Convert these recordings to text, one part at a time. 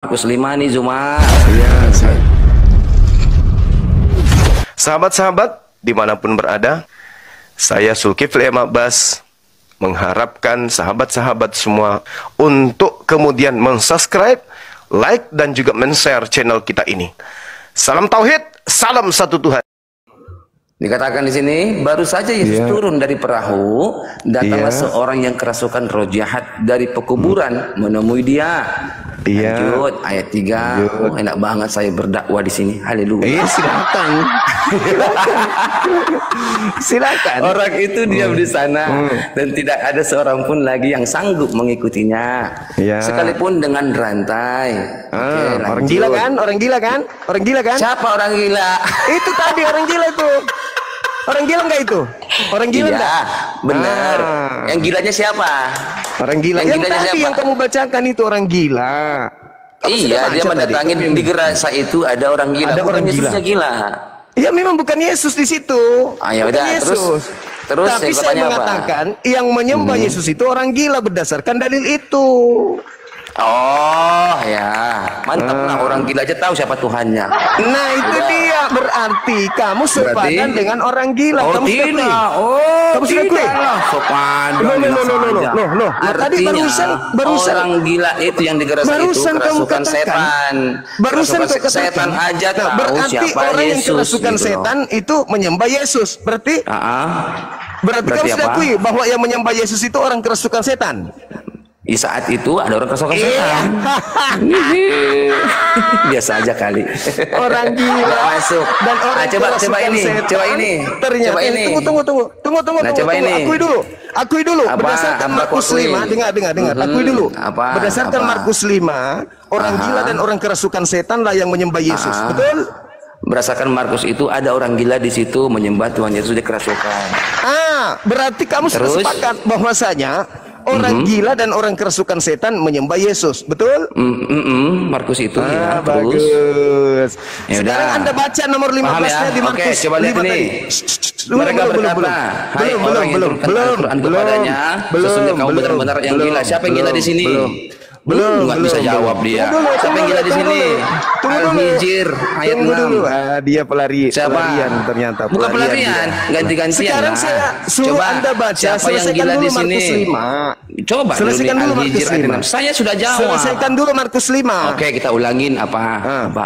Markus 5 nih Zuma. Iya. Sahabat-sahabat dimanapun berada, saya Zulkifli M. Abbas mengharapkan sahabat-sahabat semua untuk kemudian mensubscribe, like, dan juga men-share channel kita ini. Salam Tauhid, salam satu Tuhan. Dikatakan di sini, baru saja Yesus turun dari perahu, datanglah seorang yang kerasukan roh jahat dari pekuburan menemui dia. Lanjut ayat 3. Oh, enak banget saya berdakwah di sini. Haleluya. Silakan. Silakan. Orang itu diam di sana dan tidak ada seorang pun lagi yang sanggup mengikutinya. Sekalipun dengan rantai. Orang gila kan? Orang gila kan? Orang gila kan? Siapa orang gila? Itu tadi orang gila itu. Orang gila enggak itu? Orang gila enggak? Benar. Yang gilanya siapa? Orang gila. Yang tadi siapa? Yang kamu bacakan itu orang gila. Iya, dia mendatangi di Gerasa itu ada orang gila. Ada orang gila. Iya, memang bukan Yesus di situ. Ya udah, terus tapi saya mengatakan yang menyembah Yesus itu orang gila berdasarkan dalil itu. Oh ya, mantap lah, orang gila aja tahu siapa Tuhannya. Nah itu dia, berarti kamu sepadan dengan orang gila. Oh kamu tidak, kamu tidak sepadan. Loh. Tadi barusan orang gila itu yang digerasa itu kerasukan setan. Barusan setan aja tahu berarti siapa orang Yesus. Yang kerasukan gitu setan itu menyembah Yesus. Berarti kamu sudah akui bahwa yang menyembah Yesus itu orang kerasukan setan. Di saat itu ada orang kerasukan setan. Biasa aja kali. Orang gila masuk. Dan orang coba ini. Ternyata tunggu. Nah, coba ini. Akui dulu. Berdasarkan Markus 5, dengar. Akui dulu. Berdasarkan Markus 5, orang gila dan orang kerasukan setan lah yang menyembah Yesus. Betul? Berdasarkan Markus itu ada orang gila di situ menyembah Tuhan Yesus dikerasukan. Berarti kamu sepakat bahwasanya orang gila dan orang kerasukan setan menyembah Yesus, betul? Markus itu ya. Bagus. Terus. Sekarang Anda baca nomor 15-nya di Markus. Oke, coba lihat ini. Mereka berkata, "Hai orang yang turunkan Al-Quran kepadanya, sesungguhnya kamu benar-benar yang gila." Siapa yang gila di sini? Nggak bisa jawab dia. Siapa yang gila di sini? Al-Hijr ayat 6. Dia pelarian ternyata. Bukan pelarian, ganti-gantian. Sekarang saya suruh Anda baca. Siapa yang gila di sini? Coba selesaikan dulu Markus 5. Saya sudah jawab. Selesaikan dulu Markus 5. Oke, kita ulangin apa?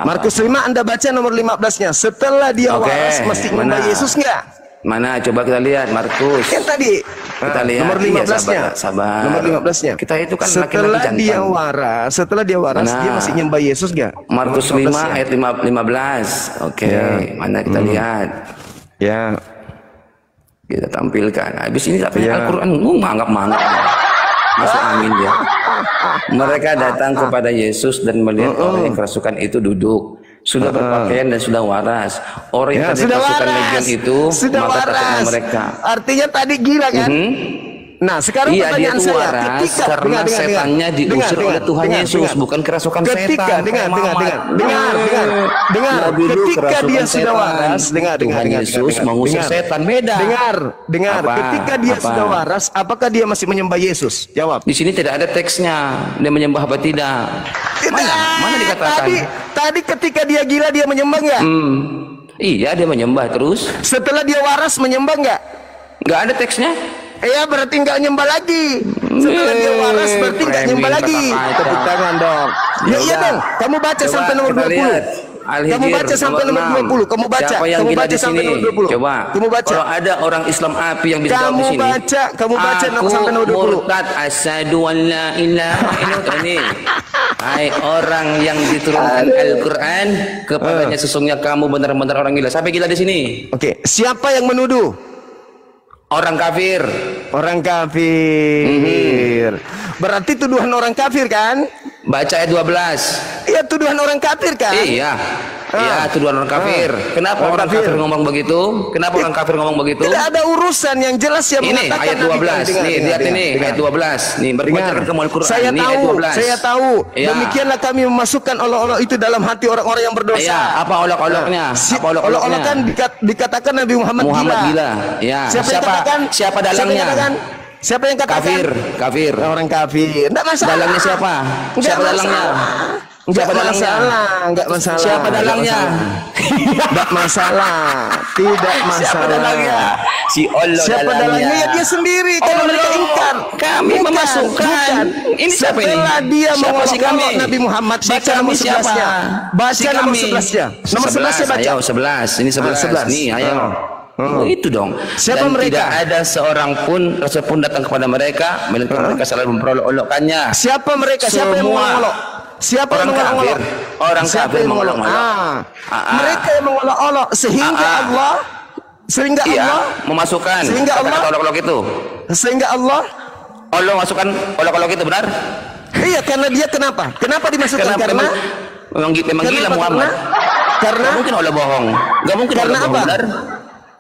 Markus 5 Anda baca nomor 15-nya. Setelah dia waras mesti menyembah Yesus enggak? Mana? Coba kita lihat Markus. Kan tadi kita lihat nomor 15-nya. Sabar. Nomor 15-nya. Kita itu kan setelah dia waras, dia masih nyembah Yesus enggak? Markus 5 ayat 15. Oke, mana kita lihat? Ya. Kita tampilkan. Habis ini tapi Al-Qur'an manggap-manggap. Masuk angin dia. Mereka datang kepada Yesus dan melihat orang yang kerasukan itu duduk. Sudah berpakaian dan sudah waras. Orang yang tadi kerasukan legion itu maka takutnya mereka. Artinya tadi gila kan? Nah sekarang pertanyaan saya, waras karena setannya diusir oleh Tuhan Yesus, bukan kerasukan setan. Dengar. Ketika dia sudah waras, Tuhan Yesus mengusir setan, beda. Dengar. Ketika dia sudah waras, apakah dia masih menyembah Yesus? Jawab. Di sini tidak ada teksnya. Dia menyembah apa tidak? Mana dikatakan? Tadi ketika dia gila dia menyembah nggak? Iya, dia menyembah terus. Setelah dia waras menyembah nggak? Nggak ada teksnya. Iya, berarti nggak nyembah lagi. Setelah dia waras berarti nggak nyembah lagi. Tepuk tangan dong. Ya iya dong. Kamu baca sampai nomor 20. Kamu baca sampai nomor 20. Kamu baca sampai nomor 20. Coba. Kamu baca. Kalau ada orang Islam api yang bisa jawab di sini. Kamu baca sampai nomor 20. Murtad asyhadu an la ilaha illallah. Hai orang yang diturunkan Al-Qur'an kepadanya, sesungguhnya kamu benar-benar orang gila. Siapa gila di sini? Oke, siapa yang menuduh? Orang kafir. Orang kafir. Berarti tuduhan orang kafir kan? Baca ayat 12. Iya, tuduhan orang kafir kan? Iya. Iya, tuduhan orang kafir. Kenapa orang kafir ngomong begitu? Kenapa orang kafir ngomong begitu? Tidak ada urusan yang jelas yang ini ayat 12. Nih, lihat ini ayat 12. Nih, berbicara ke Al-Qur'an. Saya tahu. Demikianlah kami memasukkan olok-olok itu dalam hati orang-orang yang berdosa. Iya, apa olok-oloknya? Apa olok-oloknya? Kan dikatakan Nabi Muhammad gila. Iya. Siapa dalangnya? Siapa yang katakan? Kafir. Orang kafir. Enggak masalah. Dalangnya siapa? Siapa dalangnya? Enggak masalah. Siapa dalangnya? Enggak masalah. Tidak masalah. Siapa dalangnya? Si Allah Siapa dalangnya? Ya dia sendiri. Kalau mereka ingkar. Kami memasukkan. Ini siapa ini? Setelah dia kami? Nabi Muhammad, baca nomor 11-nya. Baca nomor 11-nya. Nomor 11-nya baca. Ayo 11. Ini 11. Nih, ayo. Itu dong. Siapa mereka? Tidak ada seorang pun rasul pun datang kepada mereka melainkan mereka selalu memperolok-olokkannya. Siapa mereka? Siapa yang mengolok? Siapa yang mengolok? Orang kafir mengolok. Mereka yang mengolok-olok sehingga Allah memasukkan sehingga Allah olok-olok itu. Sehingga Allah masukkan olok-olok itu, benar? Iya, karena dia kenapa? Kenapa dimasukkan? Karena memang gila Muhammad. Karena mungkin Allah bohong. Enggak mungkin karena Allah apa? bohong, benar?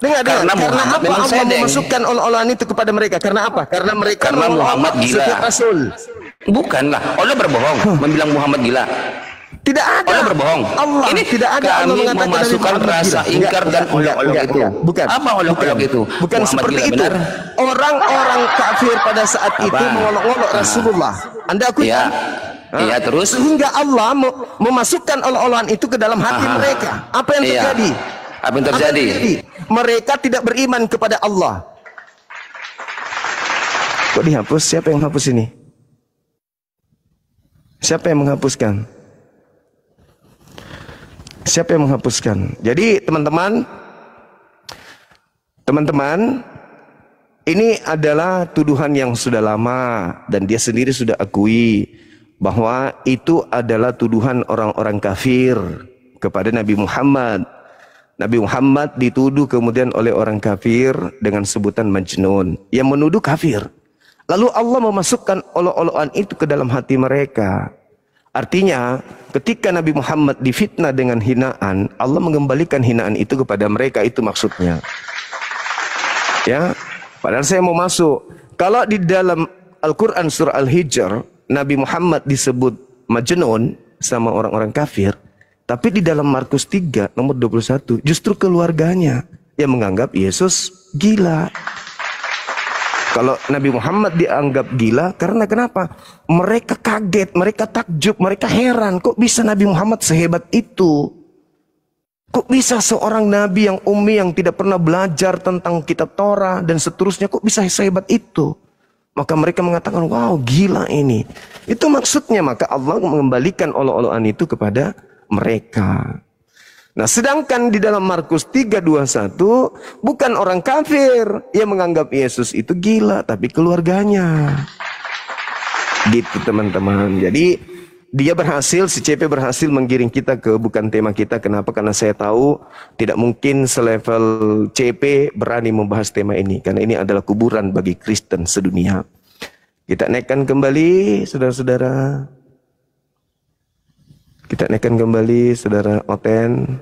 Karena apa Allah sedeng. memasukkan olok-olokan itu kepada mereka? Karena apa? Karena mereka Muhammad gila. Setiap rasul. Bukanlah, Allah berbohong membilang Muhammad gila. Tidak ada. Allah berbohong. Allah ini tidak ada. Kami memasukkan rasa ingkar dan olok-olok itu. Bukan. Apa olok-olok itu? Bukan Muhammad seperti gila, itu. Benar? Orang-orang kafir pada saat itu mengolok-olok Rasulullah. Anda akui kan? Iya, terus sehingga Allah memasukkan olok-olokan itu ke dalam hati mereka. Apa yang terjadi? Apa yang terjadi? Mereka tidak beriman kepada Allah. Kok dihapus? Siapa yang hapus ini? Siapa yang menghapuskan? Siapa yang menghapuskan? Jadi teman-teman, ini adalah tuduhan yang sudah lama dan dia sendiri sudah akui bahwa itu adalah tuduhan orang-orang kafir kepada Nabi Muhammad. Nabi Muhammad dituduh kemudian oleh orang kafir dengan sebutan majnun, yang menuduh kafir. Lalu Allah memasukkan olok-olokan itu ke dalam hati mereka. Artinya ketika Nabi Muhammad difitnah dengan hinaan, Allah mengembalikan hinaan itu kepada mereka. Itu maksudnya. Ya, padahal saya mau masuk. Kalau di dalam Al-Quran surah Al-Hijr, Nabi Muhammad disebut majnun sama orang-orang kafir. Tapi di dalam Markus 3 nomor 21 justru keluarganya yang menganggap Yesus gila. Kalau Nabi Muhammad dianggap gila karena kenapa? Mereka kaget, mereka takjub, mereka heran. Kok bisa Nabi Muhammad sehebat itu? Kok bisa seorang Nabi yang ummi, yang tidak pernah belajar tentang kitab Torah dan seterusnya, kok bisa sehebat itu? Maka mereka mengatakan, wow, gila ini. Itu maksudnya, maka Allah mengembalikan olok-olokan itu kepada mereka. Nah, sedangkan di dalam Markus 3:21 bukan orang kafir yang menganggap Yesus itu gila, tapi keluarganya. Gitu teman-teman. Jadi dia berhasil, si CP berhasil menggiring kita ke bukan tema kita. Kenapa? Karena saya tahu tidak mungkin selevel CP berani membahas tema ini, karena ini adalah kuburan bagi Kristen sedunia. Kita naikkan kembali saudara-saudara. Kita naikkan kembali saudara Oten.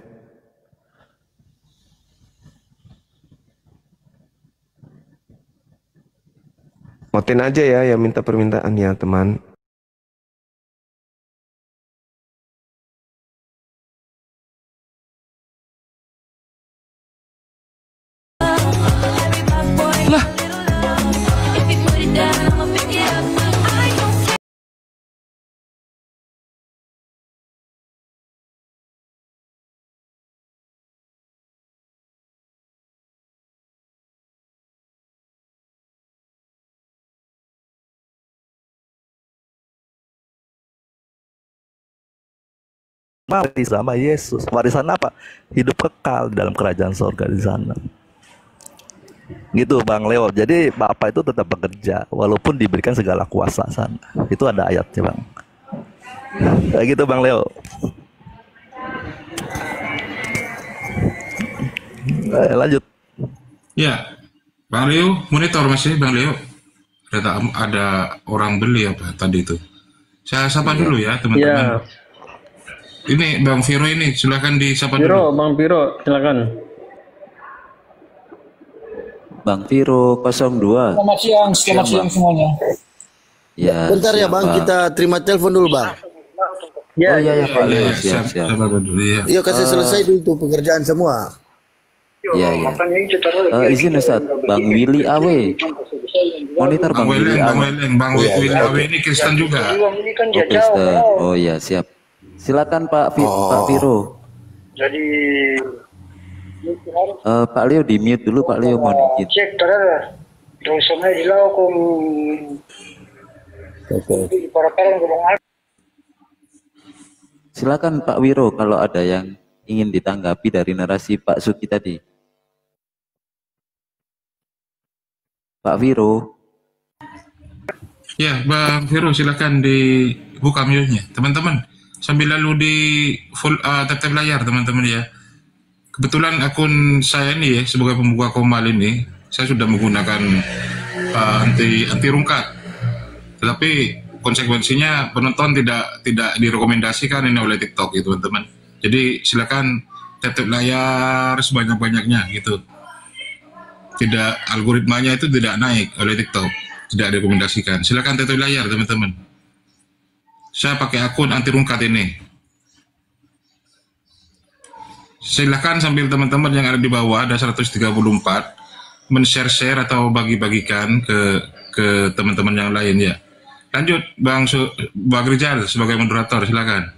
Oten aja ya yang minta permintaan ya teman. Lah, mati sama Yesus. Warisan apa? Hidup kekal dalam kerajaan surga di sana. Gitu Bang Leo. Jadi Bapak itu tetap bekerja walaupun diberikan segala kuasa sana. Itu ada ayatnya Bang. Kayak gitu Bang Leo. Lanjut. Ya, Bang Leo, monitor masih Bang Leo. Ada orang beli apa tadi itu? Saya sapa dulu ya teman-teman. Ya. Ini Bang Viro ini, silakan disapa dulu. Bang Viro, silakan. Bang Viro 02. Selamat siang semuanya. Ya. Bentar ya Bang, kita terima telepon dulu Bang. Ya, oh iya Pak. Siap. Yuk kasih selesai dulu pekerjaan semua. Iya. Izin Ustaz, Bang Willy Awe. Monitor Bang Willy Awe. Bang Willy Awe ini Kristen juga. Oh Kristen. Oh iya, siap. Silakan Pak Viro. Jadi Pak Leo di mute dulu, Pak Leo mau izin. cek terus dosennya dilakukan para ngomong. Silakan Pak Wiro kalau ada yang ingin ditanggapi dari narasi Pak Suki tadi. Pak Viro. Ya, Bang Viro, silakan dibuka mute-nya. Teman-teman, sambil lalu di full tap layar, teman-teman ya. Kebetulan akun saya ini ya, sebagai pembuka komal ini, saya sudah menggunakan anti rungkat. Tetapi konsekuensinya penonton tidak direkomendasikan ini oleh TikTok gitu, teman-teman. Jadi silakan tap layar sebanyak-banyaknya gitu. Tidak, algoritmanya itu tidak naik oleh TikTok, tidak direkomendasikan. Silakan tap layar, teman-teman. Saya pakai akun anti rungkat ini. Silakan sambil teman-teman yang ada di bawah ada 134 men-share atau bagi-bagikan ke teman-teman yang lain ya. Lanjut Bang Rizal sebagai moderator, silakan.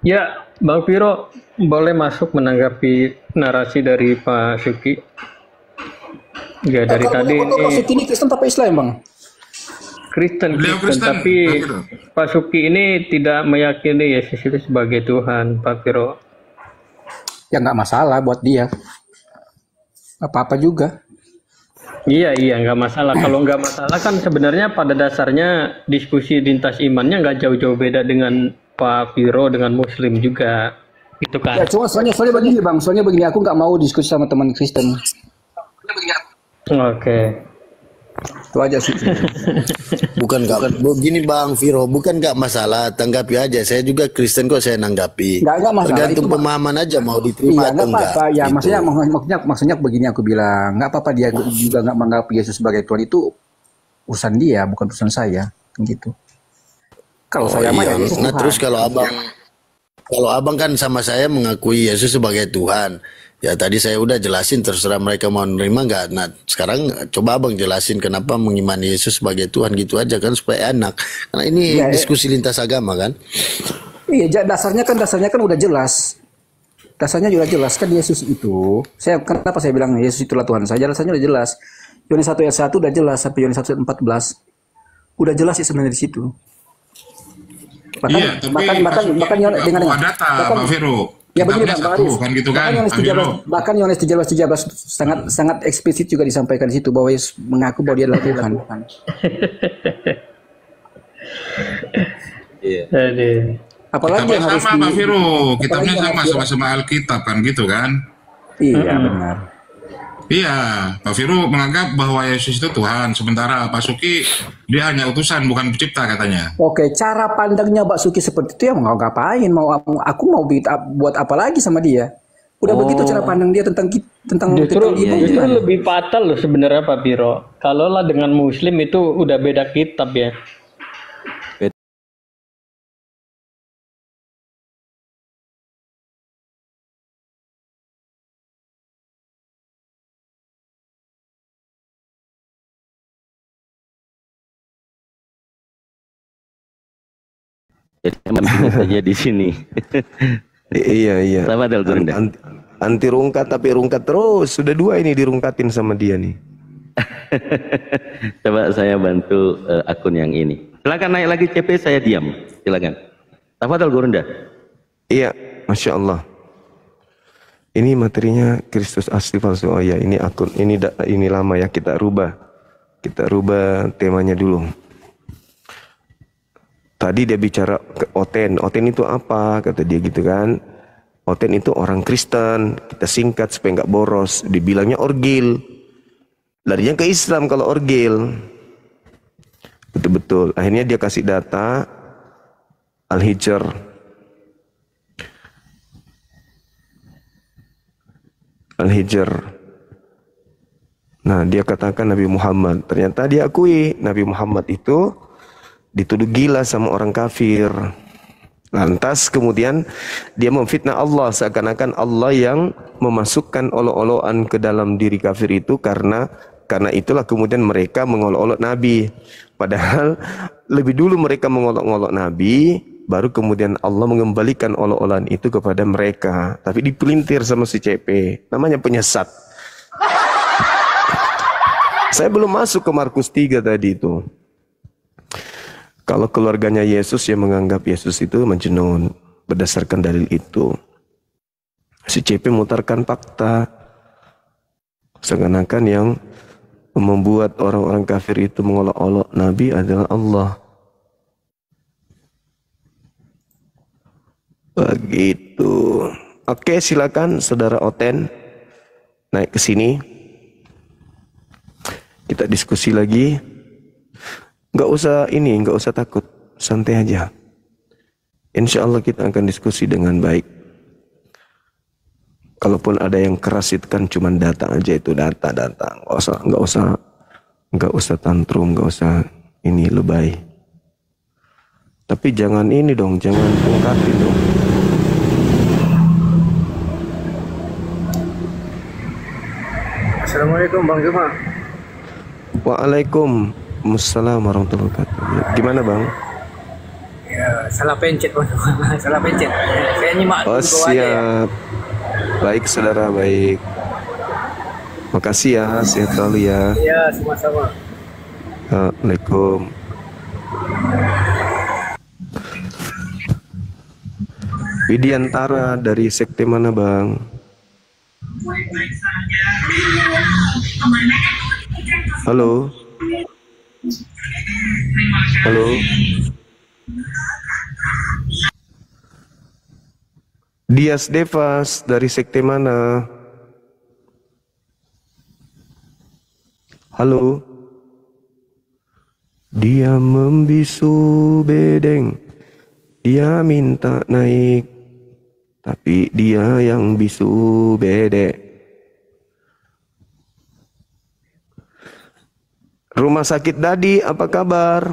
Ya, Bang Viro boleh masuk menanggapi narasi dari Pak Suki. Ya dari tadi ini Pak Suki ini Kristen apa Islam, Bang? Kristen, tapi Pak Suki ini tidak meyakini Yesus itu sebagai Tuhan, Pak Viro. Ya nggak masalah buat dia. Apa-apa juga. Iya, nggak masalah. Kalau nggak masalah kan sebenarnya pada dasarnya diskusi lintas imannya nggak jauh-jauh beda dengan Pak Viro dengan Muslim juga, gitu kan? Ya cuma soalnya begini Bang, soalnya begini aku nggak mau diskusi sama teman Kristen. Oke. Itu aja sih. Bukan begini Bang Viro, bukan nggak masalah, tanggapi aja. Saya juga Kristen kok, saya nanggapi. Nggak masalah. Tergantung itu, pemahaman aja mau diterima iya, atau enggak. Apa-apa. Ya gitu. maksudnya begini aku bilang, nggak apa-apa dia juga nggak menganggap Yesus sebagai Tuhan, itu urusan dia, bukan urusan saya, gitu. Kalau saya mah ya Yesus Nah Tuhan. terus kalau abang kan sama saya mengakui Yesus sebagai Tuhan. Ya tadi saya udah jelasin, terserah mereka mau nerima nggak. Nah sekarang coba abang jelasin kenapa mengimani Yesus sebagai Tuhan, gitu aja kan supaya enak. Karena ini diskusi lintas agama kan. Iya, dasarnya kan udah jelas. Dasarnya juga jelas kan Yesus itu. Kenapa saya bilang Yesus itulah Tuhan saya? Dasarnya udah jelas. Yohanes 1 ayat 1 udah jelas sampai Yohanes 1 ayat 14. Udah jelas sih sebenarnya di situ. Bahkan dengan data, Pak Viro. Ya begini Bang Aris, kan gitu kan, bahkan Yohanes 13 sangat eksplisit juga disampaikan di situ bahwa Yesus mengaku bahwa dia adalah Tuhan. Iya. Apalagi yang harus sama Pak Viro, kitabnya sama Alkitab kan gitu kan? Iya benar. Iya, Pak Viro menganggap bahwa Yesus itu Tuhan, sementara Pak Suki dia hanya utusan bukan pencipta katanya. Oke, cara pandangnya Pak Suki seperti itu ya mau ngapain? Aku mau buat apa lagi sama dia? Udah begitu cara pandang dia tentang justru lebih fatal loh sebenarnya Pak Viro. Kalau lah dengan Muslim itu udah beda kitab ya. Jadi saja di sini. Iya. Sama Anti rungkat tapi rungkat terus. Sudah 2 ini dirungkatin sama dia nih. Coba saya bantu akun yang ini. Silakan naik lagi CP, saya diam. Silakan. Tafadhol Gurunda. Iya, Masya Allah. Ini materinya Kristus asli palsu. Oh ya, ini akun. Ini lama ya, kita rubah temanya dulu. Tadi dia bicara ke Oten itu apa? Kata dia gitu kan. Oten itu orang Kristen, kita singkat supaya nggak boros. Dibilangnya orgil. Larinya ke Islam kalau orgil. Betul-betul. Akhirnya dia kasih data Al-Hijr. Nah, dia katakan Nabi Muhammad. Ternyata dia akui Nabi Muhammad itu dituduh gila sama orang kafir. Lantas kemudian dia memfitnah Allah, seakan-akan Allah yang memasukkan olok-olokan ke dalam diri kafir itu, karena itulah kemudian mereka mengolok-olok Nabi. Padahal lebih dulu mereka mengolok-olok Nabi, baru kemudian Allah mengembalikan olok-olokan itu kepada mereka. Tapi dipelintir sama si CP, namanya penyesat. Saya belum masuk ke Markus 3 tadi itu. Kalau keluarganya Yesus yang menganggap Yesus itu majnun berdasarkan dalil itu. Si CP mutarkan fakta. Seakan-akan yang membuat orang-orang kafir itu mengolok-olok Nabi adalah Allah. Begitu. Oke, silakan Saudara Oten naik ke sini. Kita diskusi lagi. Nggak usah takut, santai aja. Insya Allah kita akan diskusi dengan baik. Kalaupun ada yang keras itu kan cuma data aja, itu data. Nggak usah tantrum, nggak usah ini lebay. Tapi jangan ini dong, jangan bongkatin dong. Assalamualaikum Bang Juma. Waalaikumsalam warahmatullahi wabarakatuh. Gimana Bang? Ya, salah pencet Bang. Salah pencet. Saya nyimak Oh siap. Ya. Baik saudara, baik. Makasih ya, sehat selalu ya. Iya, sama-sama. Waalaikumsalam. Widiantara dari sekte mana Bang? Halo. Halo. Dias Devas dari sekte mana? Halo. Dia membisu bedeng, dia minta naik, tapi dia yang bisu bedek. Rumah sakit Dadi, apa kabar?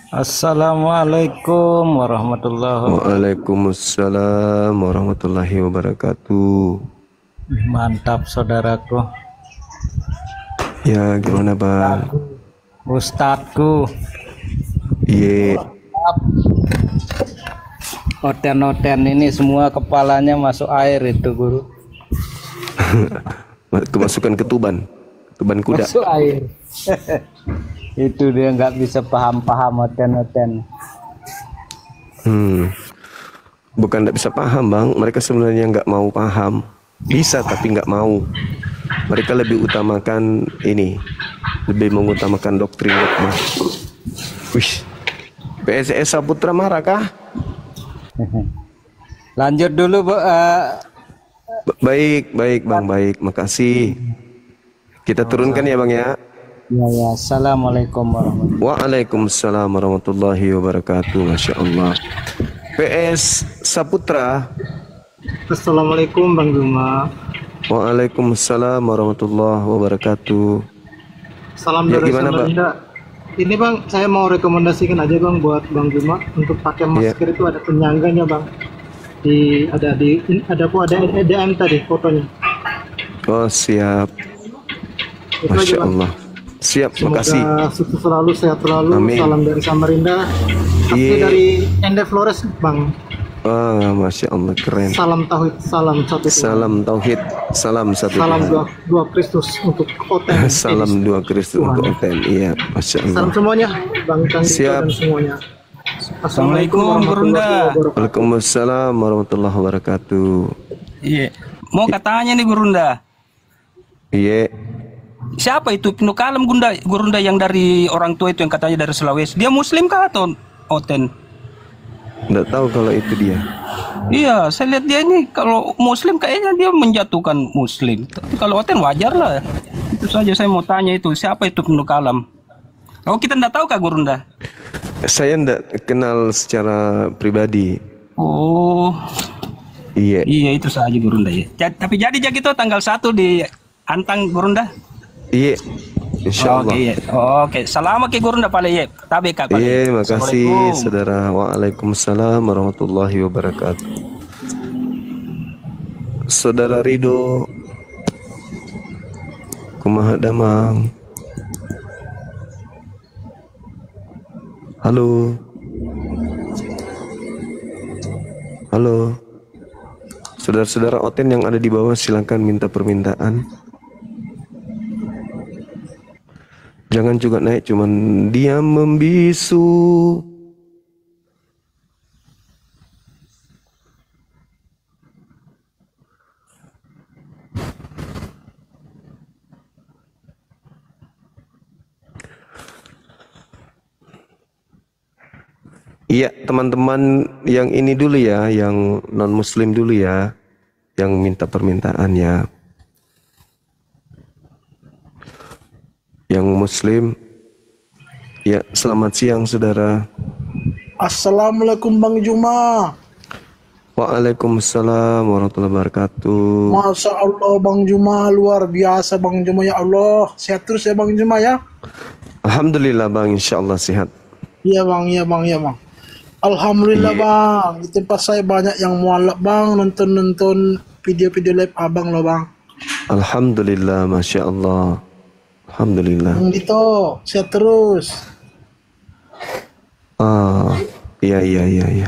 Assalamualaikum warahmatullahi wabarakatuh. Waalaikumsalam warahmatullahi wabarakatuh. Mantap saudaraku. Ya gimana Bang? Ustadku. Iya. Oten-oten ini semua kepalanya masuk air itu guru. Kemasukan ketuban kuda. Masuk air. Itu dia nggak bisa paham-paham oten-oten. Bukan nggak bisa paham Bang, mereka sebenarnya nggak mau paham. Bisa tapi nggak mau. Mereka lebih utamakan ini, lebih mengutamakan doktrin dogma. Wih, PSS Saputra marah kah? Lanjut dulu Bu. Baik Bang, baik, makasih. Kita turunkan ya Bang ya. Ya. Assalamualaikum warahmatullahi wabarakatuh. Waalaikumsalam warahmatullahi wabarakatuh. Masya Allah. PS Saputra. Assalamualaikum Bang Juma. Waalaikumsalam warahmatullahi wabarakatuh. Salam ya, dari gimana, Samarinda. Ini Bang, saya mau rekomendasikan aja Bang buat Bang Juma untuk pakai masker itu ada penyangganya Bang. Ada EDM tadi fotonya. Oh siap. Itu Masya aja, Bang. Allah. Siap, Semoga makasih. sukses selalu, sehat selalu. Amin. Salam dari Samarinda. Asli dari Ende Flores Bang. Masya Allah, keren. Salam tauhid, salam satu Tuhan. Salam tauhid, salam satu Salam Tuhan. dua Kristus untuk Oten. Salam dua Kristus untuk Oten. Iya, Masya Allah. Salam semuanya, Bang Tanggi Siap. dan semuanya. Assalamualaikum Gurunda. Waalaikumsalam warahmatullahi wabarakatuh. Iya. Mau katanya nih Gurunda. Iya. Siapa itu Pinukalam Gurunda yang dari orang tua itu yang katanya dari Sulawesi? Dia Muslim kah atau Oten? Nggak tahu kalau itu dia. Iya, saya lihat dia ini kalau Muslim kayaknya dia menjatuhkan Muslim. Tapi kalau Oten wajar lah. Itu saja saya mau tanya itu siapa itu Pinukalam? Oh kita nggak tahu kah Gurunda? Saya nggak kenal secara pribadi. Oh. Iya. Iya itu saja Gurunda ya. Tapi jadi itu tanggal 1 di Antang Gurunda. Iya. Insya Allah. Oke. Selamat ke Gurunda pale ya. Tabe kak. Iya, makasih saudara. Waalaikumsalam warahmatullahi wabarakatuh. Saudara Ridho, kumaha damang. Halo. Halo. Saudara-saudara Oten yang ada di bawah silakan minta permintaan. Jangan juga naik cuman diam membisu. Iya, teman-teman yang ini dulu ya, yang non-muslim dulu ya, yang minta permintaan ya. Yang muslim, ya selamat siang saudara. Assalamualaikum Bang Juma. Waalaikumsalam warahmatullahi wabarakatuh. Masya Allah Bang Juma, luar biasa Bang Juma, ya Allah. Sehat terus ya Bang Juma ya. Alhamdulillah Bang, insya Allah sehat. Iya Bang, iya Bang, iya Bang. Alhamdulillah Bang, di tempat saya banyak yang mualaf Bang, nonton video-video live Abang loh Bang. Alhamdulillah, Masya Allah. Alhamdulillah. Bang Dito, sehat terus. Iya.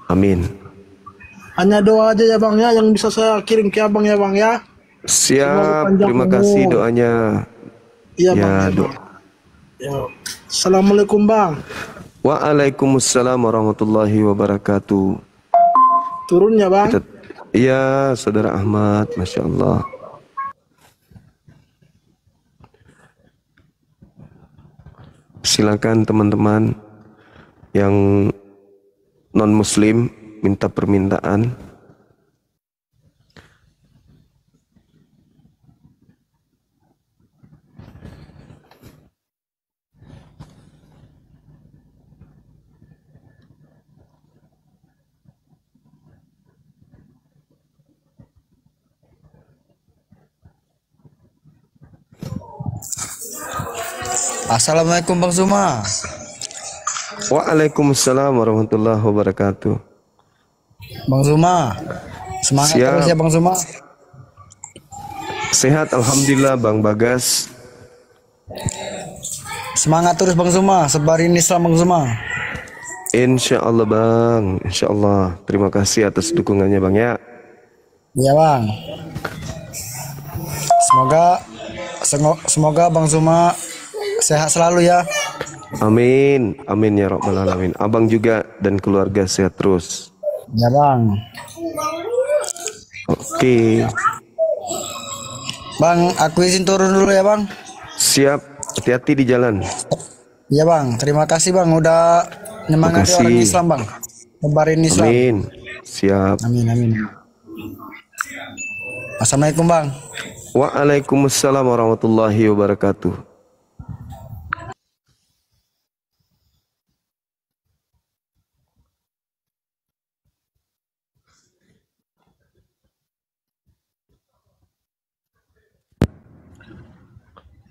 Amin. Hanya doa aja ya Bang ya, yang bisa saya kirim ke Abang ya Bang ya. Siap, terima kasih doanya. Iya ya, Bang. Ya. Assalamualaikum Bang. Waalaikumsalam warahmatullahi wabarakatuh. Turun ya Bang. Iya, Saudara Ahmad, Masya Allah. Silakan teman-teman yang non-muslim minta permintaan. Assalamualaikum Bang Zuma. Waalaikumsalam warahmatullahi wabarakatuh. Bang Zuma, semangat Siap. terus ya Bang Zuma. Sehat alhamdulillah Bang Bagas. Semangat terus Bang Zuma, sebarin Islam Bang Zuma. Insya Allah Bang, Insya Allah. Terima kasih atas dukungannya Bang ya. Iya Bang. Semoga Bang Zuma sehat selalu ya. Amin, amin ya Rabbal Alamin. Abang juga dan keluarga sehat terus. Ya Bang. Oke. Bang, aku izin turun dulu ya Bang. Siap, hati-hati di jalan. Ya Bang, terima kasih Bang udah nyemangati orang Islam Bang. Nyebarin Islam. Amin. Siap. Amin. Assalamualaikum Bang. Waalaikumsalam warahmatullahi wabarakatuh.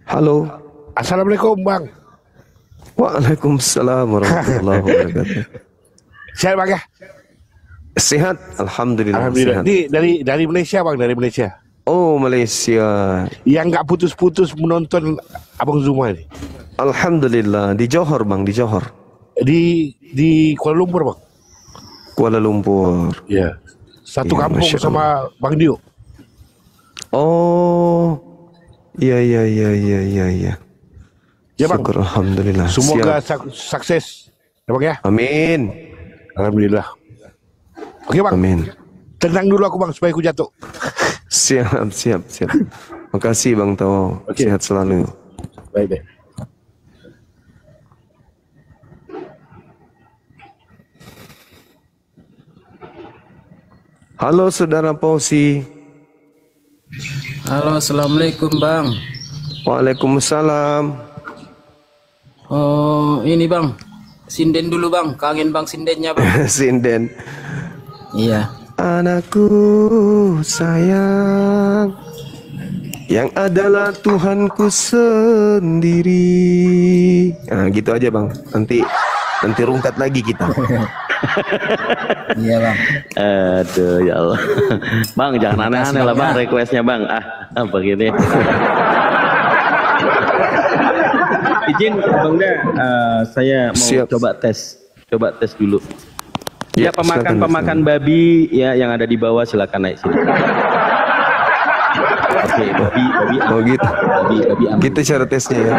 Halo. Assalamualaikum Bang. Waalaikumsalam warahmatullahi wabarakatuh. Sehat Bang ya? Sehat, alhamdulillah. Alhamdulillah. Sehat. Dari Malaysia Bang, dari Malaysia. Oh, Malaysia. Yang nggak putus-putus menonton Abang Zuma ini. Alhamdulillah, di Johor Bang, di Johor. Di Kuala Lumpur Bang. Kuala Lumpur. Ya. Satu Ya, kampung Masya sama Allah. Bang Dio. Oh. Iya. Ya Bang. Syukur alhamdulillah. Semoga Siap. sukses. Ya Bang ya. Amin. Alhamdulillah. Oke Bang. Amin. Tenang dulu aku Bang supaya aku jatuh. Siap. Makasih Bang Tao. Okay. Sehat selalu. Baik. Halo Saudara Pausi. Halo, assalamualaikum Bang. Waalaikumsalam. Oh, ini Bang, sinden dulu Bang, kangen Bang sindennya Bang. Sinden. Iya. Anakku sayang, yang adalah Tuhanku sendiri. Nah, gitu aja Bang. Nanti rungkat lagi kita. Iya Bang. Aduh ya Allah. Bang jangan aneh-aneh lah Bang requestnya Bang. Begini. Izin Bangda, saya mau coba tes dulu. Ya, pemakan babi ya yang ada di bawah silakan naik sini. Oke, babi. Oh gitu. Babi aman. Kita cara tesnya ya.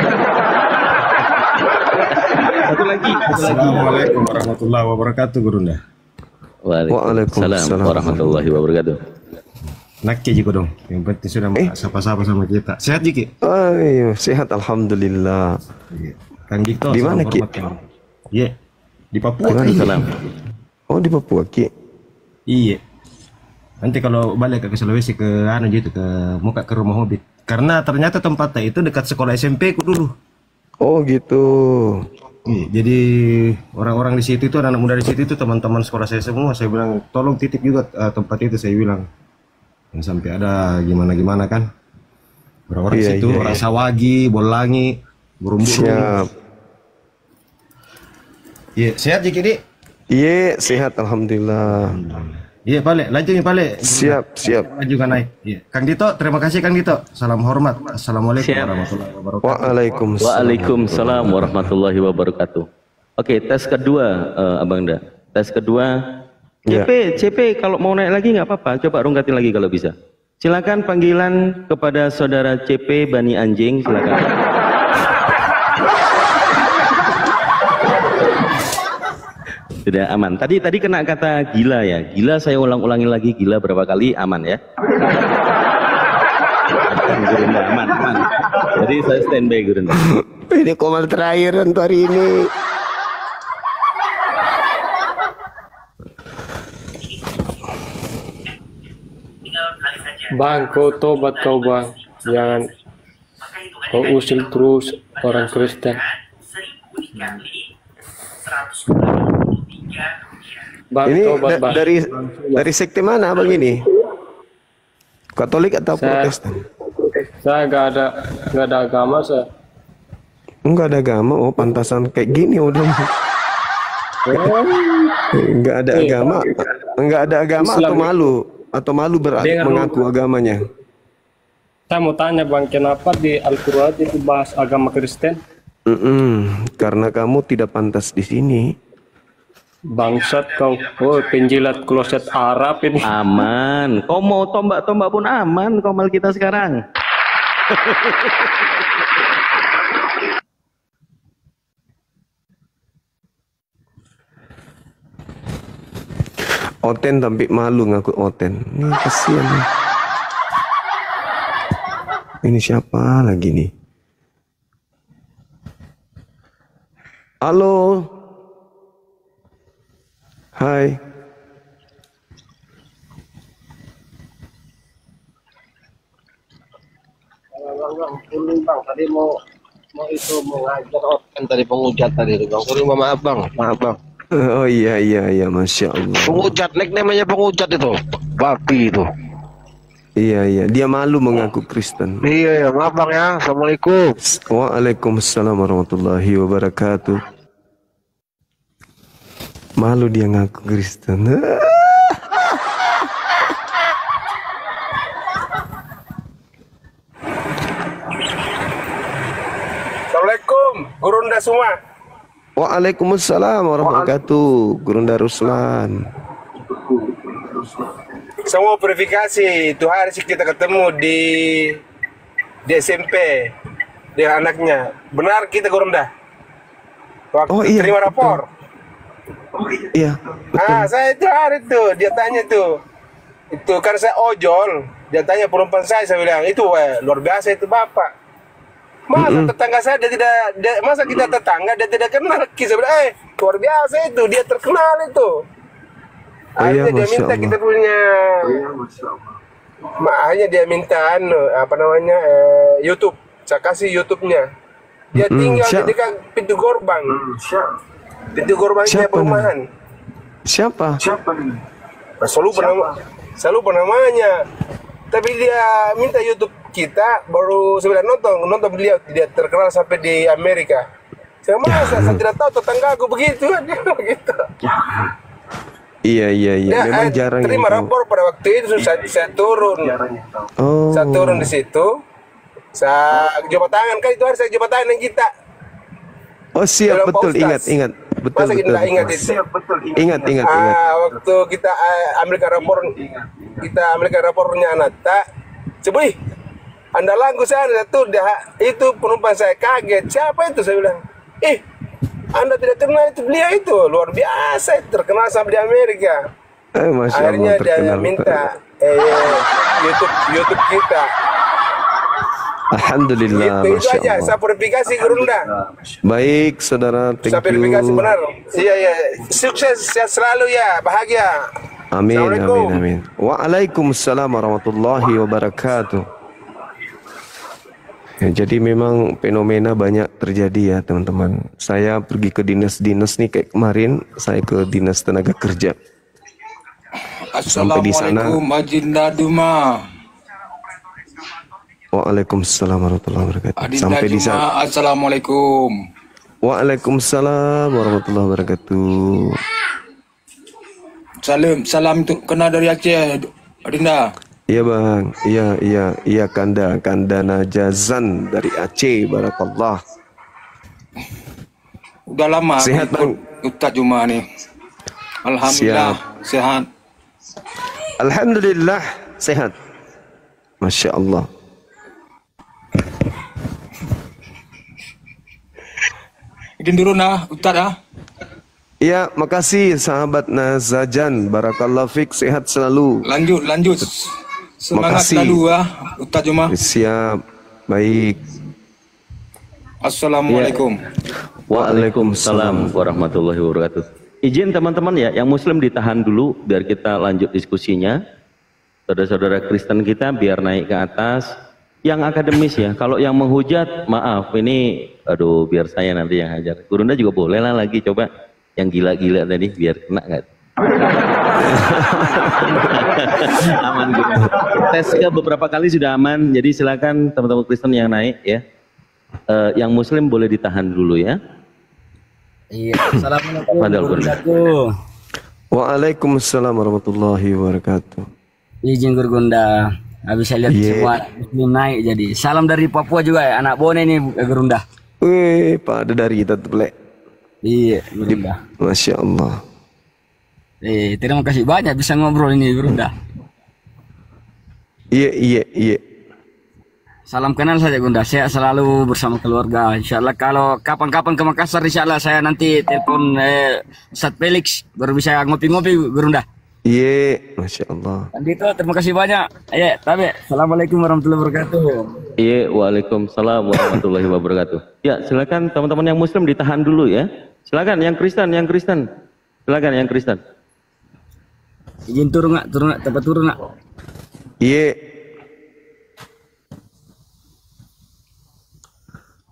Satu lagi. Assalamualaikum warahmatullahi wabarakatuh, Gurunda. Waalaikumsalam warahmatullahi wabarakatuh. Nak Jiko dong. Yang penting sudah sapa-sapa sama kita. Sehat Jiki? Oh iya, sehat alhamdulillah. Kang Dito. Di mana Ki? Iya. Di Papua. Salam. Oh di Papua Ki. Iya. Nanti kalau balik ke Sulawesi ke ke muka ke rumah Hobbit. Karena ternyata tempatnya itu dekat sekolah SMP ku dulu. Oh gitu. Iya, jadi orang-orang di situ itu anak muda di situ itu teman-teman sekolah saya semua. Saya bilang tolong titip juga tempat itu, saya bilang. Dan sampai ada gimana kan. Orang-orang di situ orang Sawagi, Bolangi, Burung-burung. Siap. Iya, sehat Jiki Dik? Iya, sehat alhamdulillah. Iya, Pale, lanjutin Pale. Siap. Juga naik. Iya. Kang Dito, terima kasih Kang Dito. Salam hormat. Assalamualaikum warahmatullahi wabarakatuh. Waalaikumsalam warahmatullahi wabarakatuh. Oke, tes kedua Abang Da. Tes kedua CP kalau mau naik lagi nggak apa-apa. Coba rungkatin lagi kalau bisa. Silakan panggilan kepada saudara CP Bani Anjing, silakan. Tidak aman. Tadi kena kata gila ya. Gila saya ulang-ulangi lagi, gila berapa kali aman ya. Gurunda aman. Jadi saya standby Gurunda. Ini komal terakhir untuk hari ini. Bang, kau tobat kau bang. Jangan kau usil terus orang Kristen. Bang, ini dari sekte mana Bang ini? Katolik atau Protestan? Saya nggak ada agama saya. Enggak ada agama, oh pantasan kayak gini udah. Enggak ada agama atau malu mengaku agamanya. Saya mau tanya Bang, kenapa di Al-Quran itu bahas agama Kristen? Karena kamu tidak pantas di sini. Bangsat kau, penjilat kloset Arab ini. Aman, kau mau tombak-tombak pun aman komal kita sekarang. Oten tapi malu ngaku Oten. Ini kasihan nih. Ini siapa lagi nih? Halo. Hai. Bang, tadi mau ngajar Oten tadi penghujat tadi Bang. Sorry, maaf Bang. Oh iya, Masya Allah. Penghujat, namanya penghujat itu. Babi itu. Iya, dia malu mengaku Kristen. Iya, maaf Bang ya. Assalamualaikum. Waalaikumsalam warahmatullahi wabarakatuh. Malu dia ngaku Kristen. Assalamualaikum, Gurunda semua. Waalaikumsalam warahmatullahi wabarakatuh. Gurunda Ruslan. Saya mau verifikasi itu hari sih kita ketemu di SMP dengan anaknya. Benar kita Gurunda? Waktu terima rapor. Iya. Saya itu hari tuh dia tanya tuh. Itu kan saya ojol. Dia tanya perempuan saya bilang itu luar biasa itu Bapak. Masa tetangga saya masa kita tetangga dia tidak kenal. Saya bilang luar biasa itu, dia terkenal itu. Akhirnya dia minta kita punya, makanya dia minta YouTube. Saya kasih YouTube-nya. Dia tinggal di dekat pintu gerbang. Pintu gerbangnya perumahan. Siapa? Saya lupa namanya. Tapi dia minta YouTube kita, baru sebenarnya nonton beliau, dia terkenal sampai di Amerika. Saya tidak tahu tetangga aku begitu. Iya. Memang jarang. Terima rapor pada waktu itu saya turun. Saya turun di situ. Saya coba tangan kan itu hari saya coba tangan kita. Oh siap, Dalam Pak betul, Ustaz. ingat. Betul, Masa kita betul. nggak ingat itu? Ingat. Waktu kita ambil rapornya anak tak, coba Anda lagu saya tuh itu penumpang saya kaget. Siapa itu? Saya bilang, Anda tidak kenal itu, beliau itu luar biasa, terkenal sampai di Amerika. Masya Akhirnya Allah, dia terkenal. minta YouTube kita. Alhamdulillah, Itu Masya aja, Allah. saya verifikasi Gurunda. Baik, saudara, thank Saya verifikasi you. benar. Iya. Sukses, sehat selalu ya, bahagia. Amin, Assalamualaikum. amin. Waalaikumsalam warahmatullahi wabarakatuh. Ya, jadi memang fenomena banyak terjadi ya teman-teman. Saya pergi ke dinas-dinas nih kayak kemarin, saya ke dinas tenaga kerja. Sampai di sana. Assalamualaikum Adinda Duma. Waalaikumsalam warahmatullahi wabarakatuh. Adinda Sampai di Duma, sana. Assalamualaikum. Waalaikumsalam warahmatullahi wabarakatuh. Salam untuk kena dari Aceh, Adinda. Iya bang, iya Kanda Najazan dari Aceh, barakallah. Udah lama Sehat, ikut Ustaz Juma nih. Alhamdulillah sehat. Alhamdulillah sehat. Masya Allah. Izin dulu nah Ustaz ah. Iya, makasih sahabat Nazajan, barakallah fik, sehat selalu. Lanjut. Semangat Makasih. selalu ah Ustaz Juma. Siap, baik. Assalamualaikum. Waalaikumsalam warahmatullahi wabarakatuh. Izin teman-teman ya, yang muslim ditahan dulu biar kita lanjut diskusinya. Saudara-saudara Kristen kita biar naik ke atas. Yang akademis ya, kalau yang menghujat maaf ini aduh biar saya nanti yang hajar. Gurunda juga boleh lah lagi coba yang gila-gila tadi biar kena nggak? Aman gitu. Tesnya beberapa kali sudah aman, jadi silakan teman-teman Kristen yang naik ya. Yang muslim boleh ditahan dulu ya. Iya. Assalamualaikum Padahal warahmatullahi. Waalaikumsalam warahmatullahi wabarakatuh. Izin Gurunda. Habis saya lihat semua muslim naik jadi. Salam dari Papua juga ya, anak Bone nih Gurunda. Wih, pada dari kita tuh Ble. Iya, Gurunda. Masya Allah. Terima kasih banyak bisa ngobrol ini Gurunda. Iya. Salam kenal saja Gunda, saya selalu bersama keluarga. Insyaallah kalau kapan-kapan ke Makassar, insyaallah saya nanti telepon Ustaz Felix baru bisa ngopi-ngopi Gurunda. Iya, Masya Allah. Gitu, terima kasih banyak. Ya, tapi Assalamualaikum warahmatullahi wabarakatuh. Iya, waalaikumsalam warahmatullahi wabarakatuh. Ya, silakan teman-teman yang muslim ditahan dulu ya. Silakan yang Kristen. Silakan yang Kristen. Izin turun nggak, tempat turun nggak? Iya.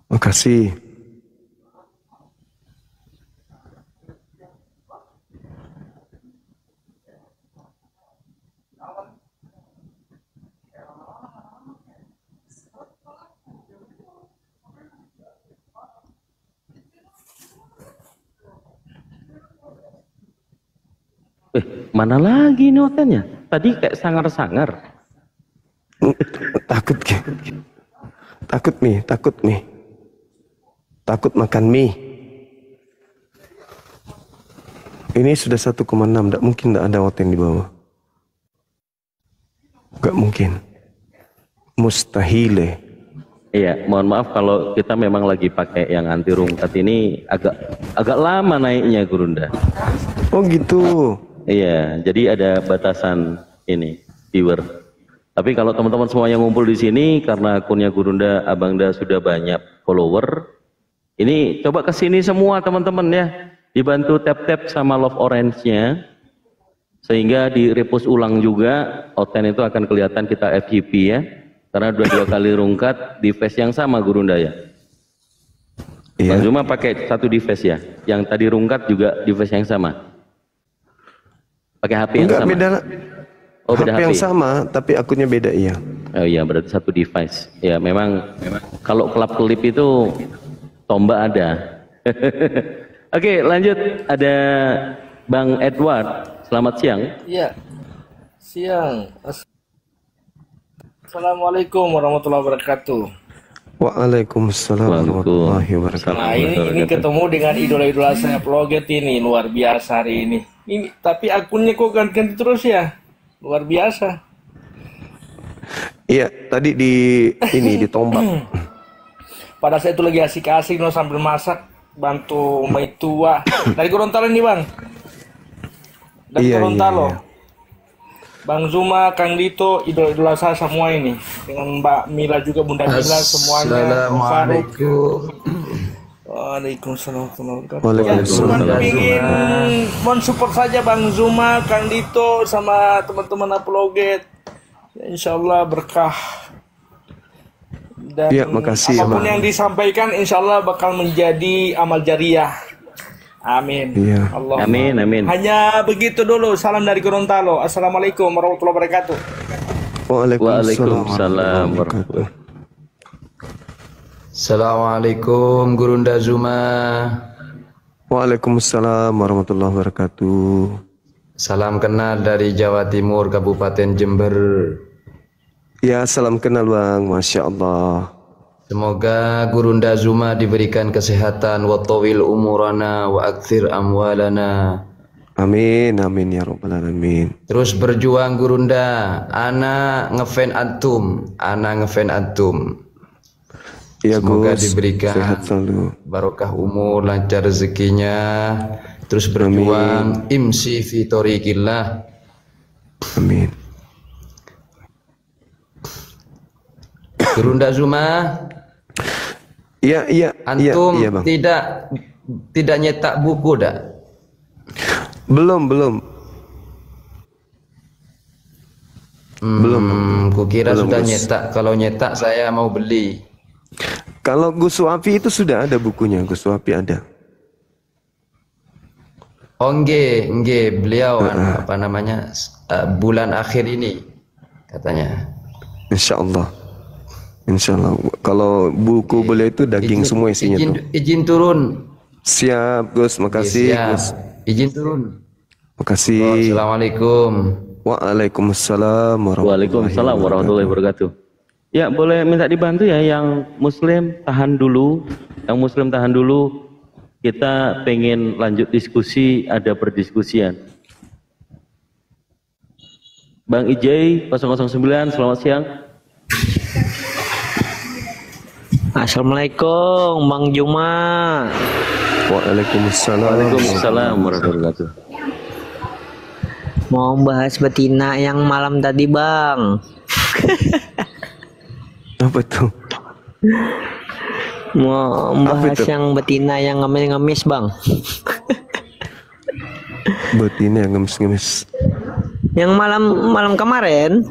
Makasih. Mana lagi nih hotelnya? Tadi kayak sangar-sangar. Takut nih. Takut makan mie. Ini sudah 1,6, tidak mungkin tidak ada hotel di bawah. Gak mungkin. Mustahil. Iya, mohon maaf kalau kita memang lagi pakai yang anti rungkat ini agak lama naiknya Gurunda. Oh gitu. Iya, jadi ada batasan ini viewer. Tapi kalau teman-teman semua yang ngumpul di sini karena akunnya Gurunda Abangda sudah banyak follower, ini coba ke sini semua teman-teman ya, dibantu tap-tap sama love orange-nya, sehingga di repost ulang juga outline itu akan kelihatan kita FYP ya, karena dua kali rungkat di face yang sama Gurunda ya. Bang Zuma pakai satu device ya, yang tadi rungkat juga device yang sama. Pakai HP yang Enggak, sama. beda. Oh, beda HP HP yang sama, tapi akunnya beda iya. Oh iya, berarti satu device. Ya memang kalau kelap-kelip itu tombak ada. Oke, lanjut ada Bang Edward. Selamat siang. Iya. Siang. Assalamualaikum warahmatullahi wabarakatuh. Waalaikumsalam warahmatullahi wabarakatuh. Nah ini ketemu dengan idola-idola saya Apologet ini luar biasa hari ini. Ini tapi akunnya kok ganti terus ya, luar biasa. Iya, tadi ditombak. Pada saya itu lagi asik-asik loh sambil masak, bantu maitua dari Gorontalo nih bang. Dari Gorontalo. Iya. Bang Zuma, Kang Dito, idola-idola saya semua ini. Dengan Mbak Mila juga, Bunda Mila, semuanya. Assalamualaikum. Waalaikumsalam. Ingin mensupport saja Bang Zuma, Kang Dito, sama teman-teman Apologet. Insya Allah berkah. Dan makasih, apapun yang disampaikan, insya Allah bakal menjadi amal jariah. Amin. Allah. Amin. Hanya begitu dulu. Salam dari Gorontalo. Assalamualaikum warahmatullahi wabarakatuh. Waalaikumsalam warahmatullahi. Assalamualaikum Gurunda Zuma. Waalaikumsalam warahmatullahi wabarakatuh. Salam kenal dari Jawa Timur, Kabupaten Jember. Ya, salam kenal Bang. Masya Allah. Semoga Gurunda Zuma diberikan kesehatan wa tawil umurana wa akthir amwalana. Amin ya rabbal alamin. Terus berjuang Gurunda. Ana ngefan antum. Ya, semoga Gus, diberikan sehat selalu, barokah umur, lancar rezekinya. Terus berjuang, imsi fi thoriqillah. Amin. Gurunda Zuma. Iya. Antum iya, Bang. tidak nyetak buku dah? Belum. Kukira sudah nyetak. Kalau nyetak saya mau beli. Kalau Gus Wafi itu sudah ada bukunya, Gus Wafi ada. Oh nggih, beliau apa namanya bulan akhir ini katanya. Insya Allah. Kalau buku beliau itu daging semua isinya tuh. Izin turun. Siap, Gus. Makasih, Gus. Izin turun. Makasih. Assalamualaikum. Waalaikumsalam warahmatullahi wabarakatuh. Ya, boleh minta dibantu ya yang Muslim tahan dulu. Kita pengen lanjut diskusi, ada perdiskusian. Bang Ijay 009, selamat siang. Assalamualaikum Bang Juma. Waalaikumsalam warahmatullahi wabarakatuh. Mau bahas betina yang malam tadi Bang. Apa tuh? Mau bahas yang betina yang ngemis-ngemis Bang. Betina yang ngemis-ngemis. Yang malam kemarin.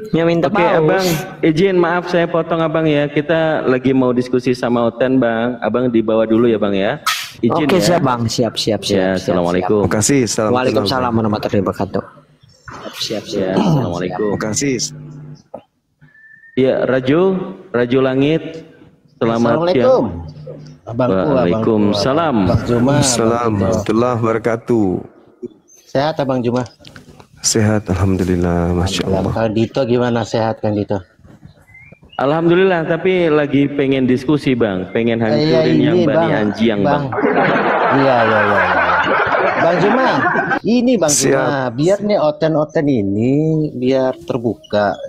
Yang minta Oke, Abang, izin maaf saya potong Abang ya. Kita lagi mau diskusi sama Oten Bang. Abang dibawa dulu ya Bang ya. Izin. Oke, ya. siap Bang, siap. Ya, assalamualaikum. Makasih. Waalaikumsalam warahmatullahi wabarakatuh. Siap. Ya, assalamualaikum. Makasih. Ya, Raju Langit. Selamat siang. Waalaikumsalam. Assalamualaikum warahmatullahi wabarakatuh. Sehat Abang Juma? Sehat, alhamdulillah, masya Allah. Kang Dito gimana, sehat Kang Dito? Alhamdulillah, tapi lagi pengen diskusi Bang, pengen hancurin yang Bani Anjiang Bang. Iya. Bang Juma, ini Bang Juma, biar nih Oten ini biar terbuka,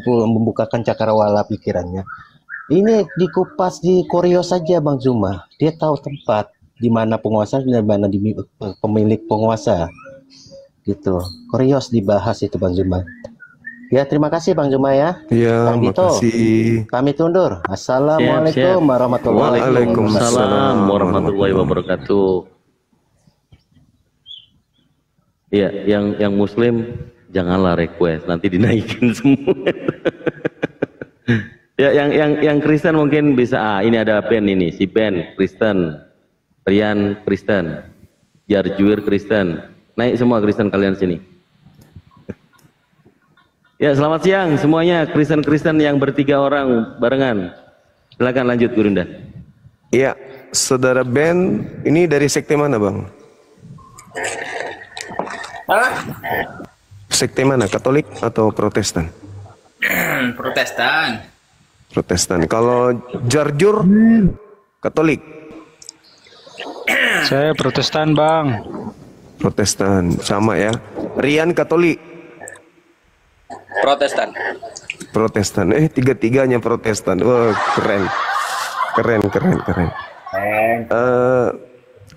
membukakan cakrawala pikirannya. Ini dikupas di Koreo saja Bang Juma, dia tahu tempat di mana penguasa, di mana pemilik penguasa. Gitu, Koreos dibahas itu Bang Juma. Ya, terima kasih Bang Juma ya. Iya, Bang Dito, makasih. pamit undur. Assalamualaikum warahmatullahi wabarakatuh. Iya, yang Muslim janganlah request, nanti dinaikin semua. Ya, yang Kristen mungkin bisa. Ini ada Ben ini, si Ben Kristen, Rian Kristen, Jarjuir Kristen. Naik semua Kristen kalian sini. Ya, selamat siang semuanya Kristen yang bertiga orang barengan. Silakan lanjut Gurunda. Iya, Saudara Ben, ini dari sekte mana Bang? Sekte mana? Katolik atau Protestan? Protestan. Protestan. Kalau Jarjur Katolik. Saya Protestan, Bang. Protestan, sama ya. Rian Katolik. Protestan. Protestan. Tiga-tiganya Protestan. Wah, keren. Keren.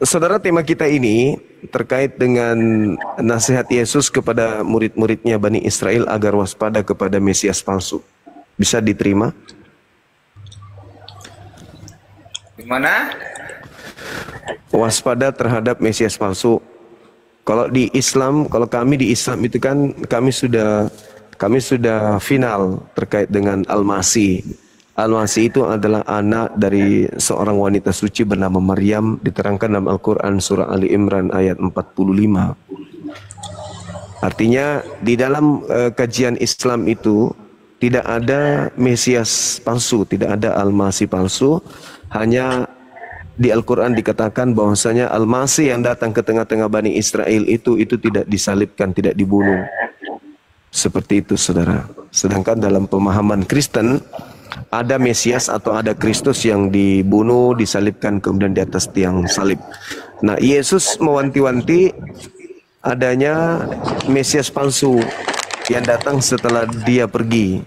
Saudara, tema kita ini terkait dengan nasihat Yesus kepada murid-muridnya Bani Israel agar waspada kepada Mesias palsu. Bisa diterima? Gimana? Waspada terhadap Mesias palsu. Kalau di Islam, kalau kami di Islam itu kan kami sudah final terkait dengan Al-Masih. Al-Masih itu adalah anak dari seorang wanita suci bernama Maryam, diterangkan dalam Al-Quran surah Ali Imran ayat 45. Artinya di dalam kajian Islam itu tidak ada Mesias palsu, tidak ada Al-Masih palsu. Hanya di Al-Quran dikatakan bahwasanya Al-Masih yang datang ke tengah-tengah Bani Israel itu tidak disalibkan, tidak dibunuh. Seperti itu, saudara. Sedangkan dalam pemahaman Kristen, ada Mesias atau ada Kristus yang dibunuh, disalibkan, kemudian di atas tiang salib. Nah, Yesus mewanti-wanti adanya Mesias palsu yang datang setelah dia pergi.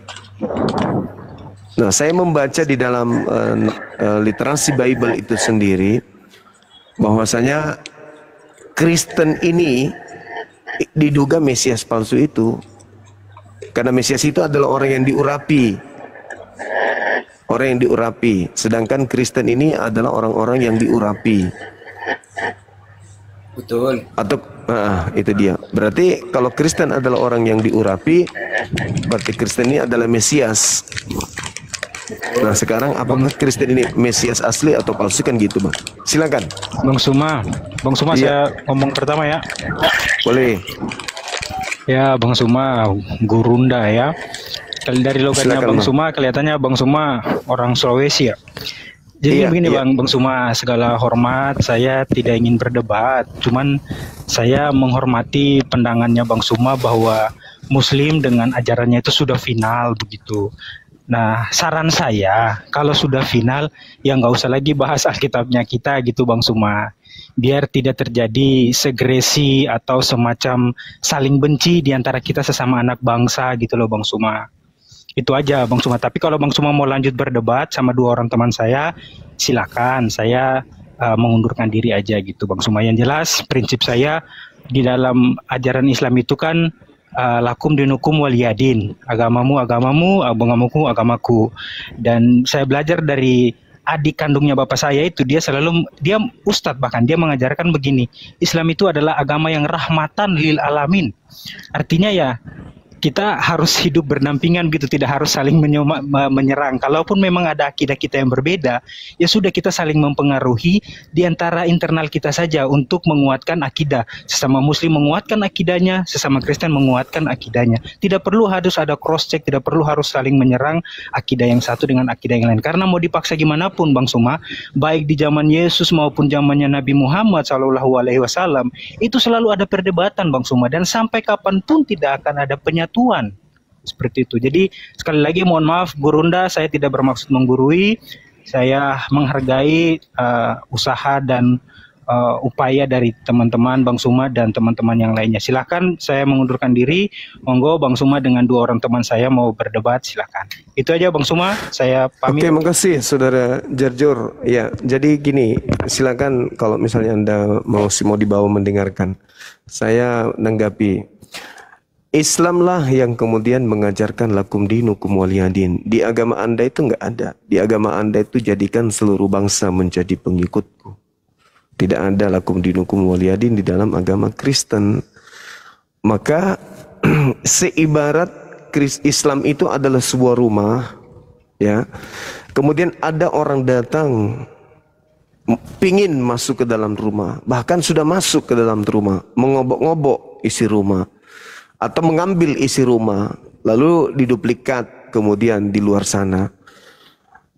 Nah, saya membaca di dalam literasi Bible itu sendiri bahwasanya Kristen ini diduga Mesias palsu itu, karena Mesias itu adalah orang yang diurapi. Orang yang diurapi, sedangkan Kristen ini adalah orang-orang yang diurapi. Betul. Atau itu dia. Berarti kalau Kristen adalah orang yang diurapi, berarti Kristen ini adalah Mesias. Nah, sekarang apakah Kristen ini Mesias asli atau palsu, kan gitu, Bang? Silakan. Bang Suma Iya. Saya ngomong pertama ya. Boleh. Ya, Bang Suma, Gurunda ya. Dari logatnya Silakan, Bang Bang. Suma kelihatannya Bang Suma orang Sulawesi ya. Jadi Iya, begini iya. Bang Suma, segala hormat, saya tidak ingin berdebat, cuman saya menghormati pandangannya Bang Suma bahwa Muslim dengan ajarannya itu sudah final begitu. Nah, saran saya kalau sudah final ya nggak usah lagi bahas Alkitabnya kita gitu Bang Suma. Biar tidak terjadi segresi atau semacam saling benci di antara kita sesama anak bangsa gitu loh Bang Suma. Itu aja Bang Suma. Tapi kalau Bang Suma mau lanjut berdebat sama dua orang teman saya, silakan. Saya mengundurkan diri aja gitu Bang Suma. Yang jelas prinsip saya di dalam ajaran Islam itu kan lakum dinukum waliyadin, agamamu agamamu, agamaku. Dan saya belajar dari adik kandungnya bapak saya itu, dia ustadz, bahkan dia mengajarkan begini, Islam itu adalah agama yang rahmatan lil alamin. Artinya ya kita harus hidup berdampingan gitu, tidak harus saling menyerang. Kalaupun memang ada akidah kita yang berbeda, ya sudah kita saling mempengaruhi di antara internal kita saja untuk menguatkan akidah. Sesama Muslim menguatkan akidahnya, sesama Kristen menguatkan akidahnya. Tidak perlu harus ada cross check, tidak perlu harus saling menyerang akidah yang satu dengan akidah yang lain. Karena mau dipaksa gimana pun Bang Suma, baik di zaman Yesus maupun zamannya Nabi Muhammad SAW, itu selalu ada perdebatan Bang Suma, dan sampai kapanpun tidak akan ada penyatuan seperti itu. Jadi sekali lagi mohon maaf Gurunda, saya tidak bermaksud menggurui, saya menghargai usaha dan upaya dari teman-teman Bang Suma dan teman-teman yang lainnya. Silakan, saya mengundurkan diri. Monggo Bang Suma dengan dua orang teman saya mau berdebat, silakan. Itu aja Bang Suma, saya pamit. Oke, makasih Saudara Jarjur. Ya, jadi gini, silakan kalau misalnya Anda mau dibawa mendengarkan. Saya nanggapi. Islamlah yang kemudian mengajarkan lakum dinukum waliyadin. Di agama Anda itu enggak ada. Di agama Anda itu jadikan seluruh bangsa menjadi pengikutku. Tidak ada lakum dinukum waliyadin di dalam agama Kristen. Maka seibarat Islam itu adalah sebuah rumah, ya. Kemudian ada orang datang pingin masuk ke dalam rumah, bahkan sudah masuk ke dalam rumah, mengobok-ngobok isi rumah, atau mengambil isi rumah, lalu diduplikat kemudian di luar sana,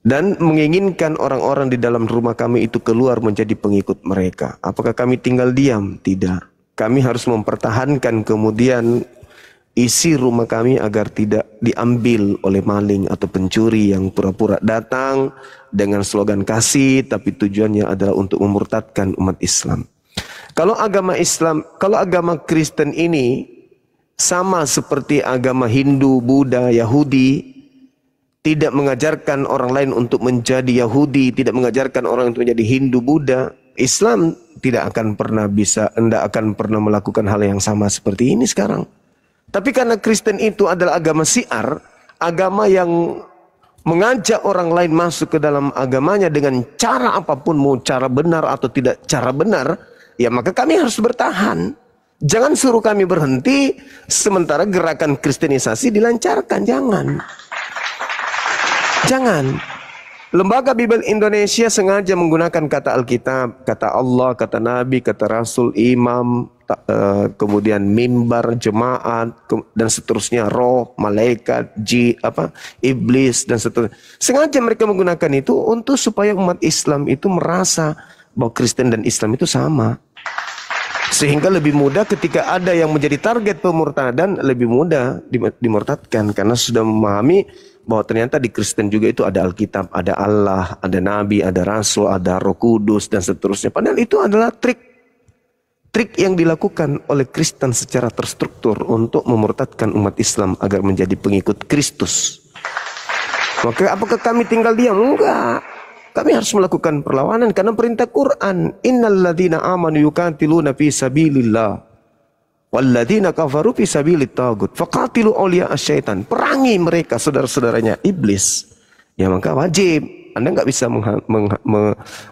dan menginginkan orang-orang di dalam rumah kami itu keluar menjadi pengikut mereka. Apakah kami tinggal diam? Tidak. Kami harus mempertahankan kemudian isi rumah kami agar tidak diambil oleh maling atau pencuri yang pura-pura datang dengan slogan kasih, tapi tujuannya adalah untuk memurtadkan umat Islam. Kalau agama Islam, kalau agama Kristen ini sama seperti agama Hindu, Buddha, Yahudi, tidak mengajarkan orang lain untuk menjadi Yahudi, tidak mengajarkan orang untuk menjadi Hindu, Buddha, Islam tidak akan pernah bisa, tidak akan pernah melakukan hal yang sama seperti ini sekarang. Tapi karena Kristen itu adalah agama syiar, agama yang mengajak orang lain masuk ke dalam agamanya dengan cara apapun, mau cara benar atau tidak cara benar, ya maka kami harus bertahan. Jangan suruh kami berhenti sementara gerakan kristenisasi dilancarkan, jangan. Jangan. Lembaga Bible Indonesia sengaja menggunakan kata Alkitab, kata Allah, kata Nabi, kata Rasul, imam, kemudian mimbar, jemaat, dan seterusnya, roh, malaikat, iblis, dan seterusnya. Sengaja mereka menggunakan itu untuk supaya umat Islam itu merasa bahwa Kristen dan Islam itu sama. Sehingga lebih mudah ketika ada yang menjadi target pemurtadan, lebih mudah dimurtadkan karena sudah memahami bahwa ternyata di Kristen juga itu ada Alkitab, ada Allah, ada Nabi, ada Rasul, ada Roh Kudus, dan seterusnya. Padahal itu adalah trik yang dilakukan oleh Kristen secara terstruktur untuk memurtadkan umat Islam agar menjadi pengikut Kristus. Maka apakah kami tinggal diam? Enggak. Kami harus melakukan perlawanan karena perintah Quran. Innalladzina amanu yuqatiluna fi sabilillah walladzina kafaru fi sabilit tagut faqatilu awliya asyaitan. Perangi mereka saudara-saudaranya iblis. Ya maka wajib. Anda nggak bisa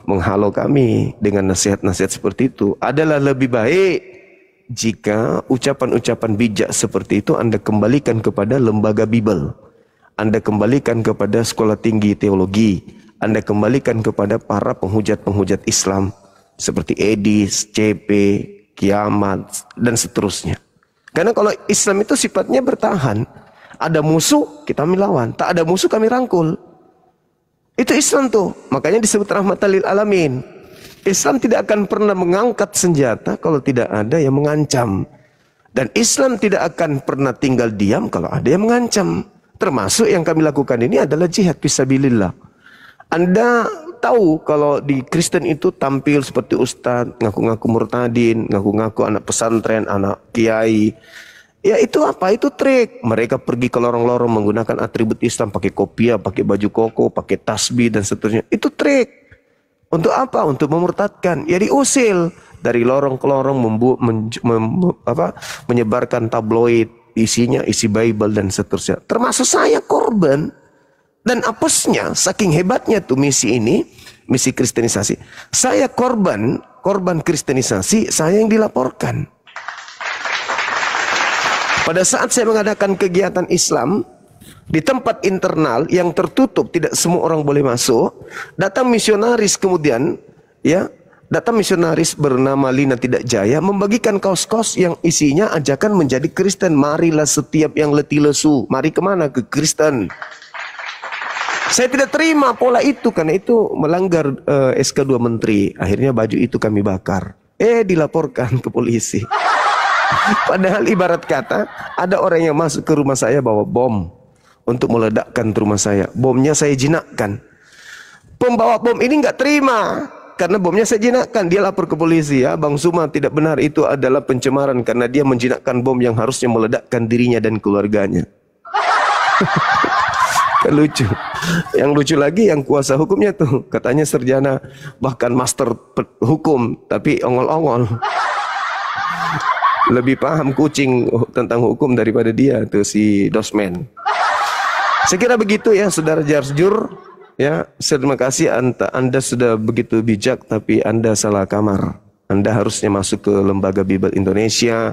menghalau kami dengan nasihat-nasihat seperti itu. Adalah lebih baik jika ucapan-ucapan bijak seperti itu Anda kembalikan kepada lembaga Bible. Anda kembalikan kepada sekolah tinggi teologi. Anda kembalikan kepada para penghujat-penghujat Islam seperti Edis, CP, Kiamat, dan seterusnya. Karena kalau Islam itu sifatnya bertahan. Ada musuh, kita melawan. Tak ada musuh, kami rangkul. Itu Islam tuh. Makanya disebut rahmatan lil alamin. Islam tidak akan pernah mengangkat senjata kalau tidak ada yang mengancam. Dan Islam tidak akan pernah tinggal diam kalau ada yang mengancam. Termasuk yang kami lakukan ini adalah jihad fisabilillah. Anda tahu kalau di Kristen itu tampil seperti ustadz, ngaku-ngaku murtadin, ngaku-ngaku anak pesantren, anak kiai. Ya itu apa? Itu trik. Mereka pergi ke lorong-lorong menggunakan atribut Islam, pakai kopiah, pakai baju koko, pakai tasbih dan seterusnya. Itu trik. Untuk apa? Untuk memurtadkan. Ya diusil dari lorong ke lorong menyebarkan tabloid, isinya isi Bible dan seterusnya. Termasuk saya korban. Dan apesnya, saking hebatnya tuh misi ini, misi kristenisasi. Saya korban kristenisasi, saya yang dilaporkan. Pada saat saya mengadakan kegiatan Islam, di tempat internal yang tertutup, tidak semua orang boleh masuk, datang misionaris kemudian, datang misionaris bernama Lina Tidak Jaya, membagikan kaos-kaos yang isinya ajakan menjadi Kristen. Marilah setiap yang letih lesu. Mari kemana? Ke Kristen. Saya tidak terima pola itu karena itu melanggar SK2 Menteri. Akhirnya baju itu kami bakar. Dilaporkan ke polisi. Padahal ibarat kata ada orang yang masuk ke rumah saya bawa bom untuk meledakkan rumah saya. Bomnya saya jinakkan. Pembawa bom ini nggak terima karena bomnya saya jinakkan. Dia lapor ke polisi, ya Bang Suma tidak benar, itu adalah pencemaran karena dia menjinakkan bom yang harusnya meledakkan dirinya dan keluarganya. Kan lucu. Yang lucu lagi yang kuasa hukumnya tuh katanya sarjana bahkan master hukum tapi ongol-ongol. Lebih paham kucing tentang hukum daripada dia tuh si dosmen. Saya kira begitu ya saudara Jarsjur. Ya, terima kasih Anda sudah begitu bijak tapi Anda salah kamar. Anda harusnya masuk ke lembaga Bible Indonesia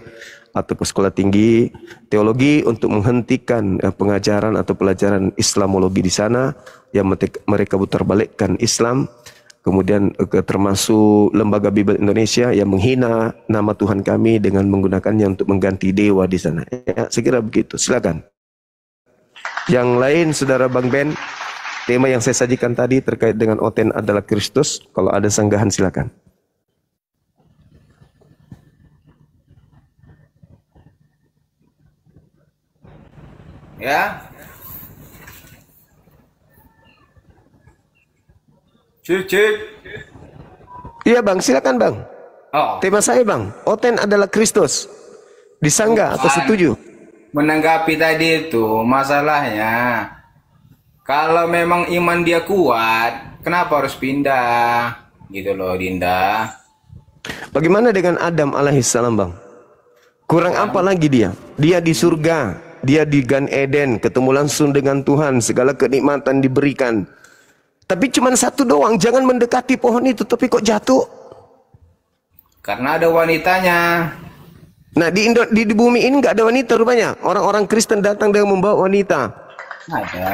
atau ke sekolah tinggi teologi untuk menghentikan pengajaran atau pelajaran Islamologi di sana yang mereka putar balikkan Islam, kemudian termasuk lembaga Bible Indonesia yang menghina nama Tuhan kami dengan menggunakannya untuk mengganti dewa di sana. Ya, saya kira begitu. Silakan. Yang lain, saudara Bang Ben, tema yang saya sajikan tadi terkait dengan Oten adalah Kristus. Kalau ada sanggahan silakan. Ya. Cik. Iya bang, silakan bang. Oh. Tema saya bang, Oten adalah Kristus. Disanggah atau setuju? Menanggapi tadi itu masalahnya, kalau memang iman dia kuat, kenapa harus pindah? Gitu loh, Dinda. Bagaimana dengan Adam alaihissalam bang? Kurang apa lagi dia? Dia di surga, dia di Gan Eden, ketemu langsung dengan Tuhan, segala kenikmatan diberikan. Tapi cuma satu doang, jangan mendekati pohon itu, tapi kok jatuh? Karena ada wanitanya. Nah di bumi ini nggak ada wanita rupanya. Orang-orang Kristen datang dengan membawa wanita. Ada.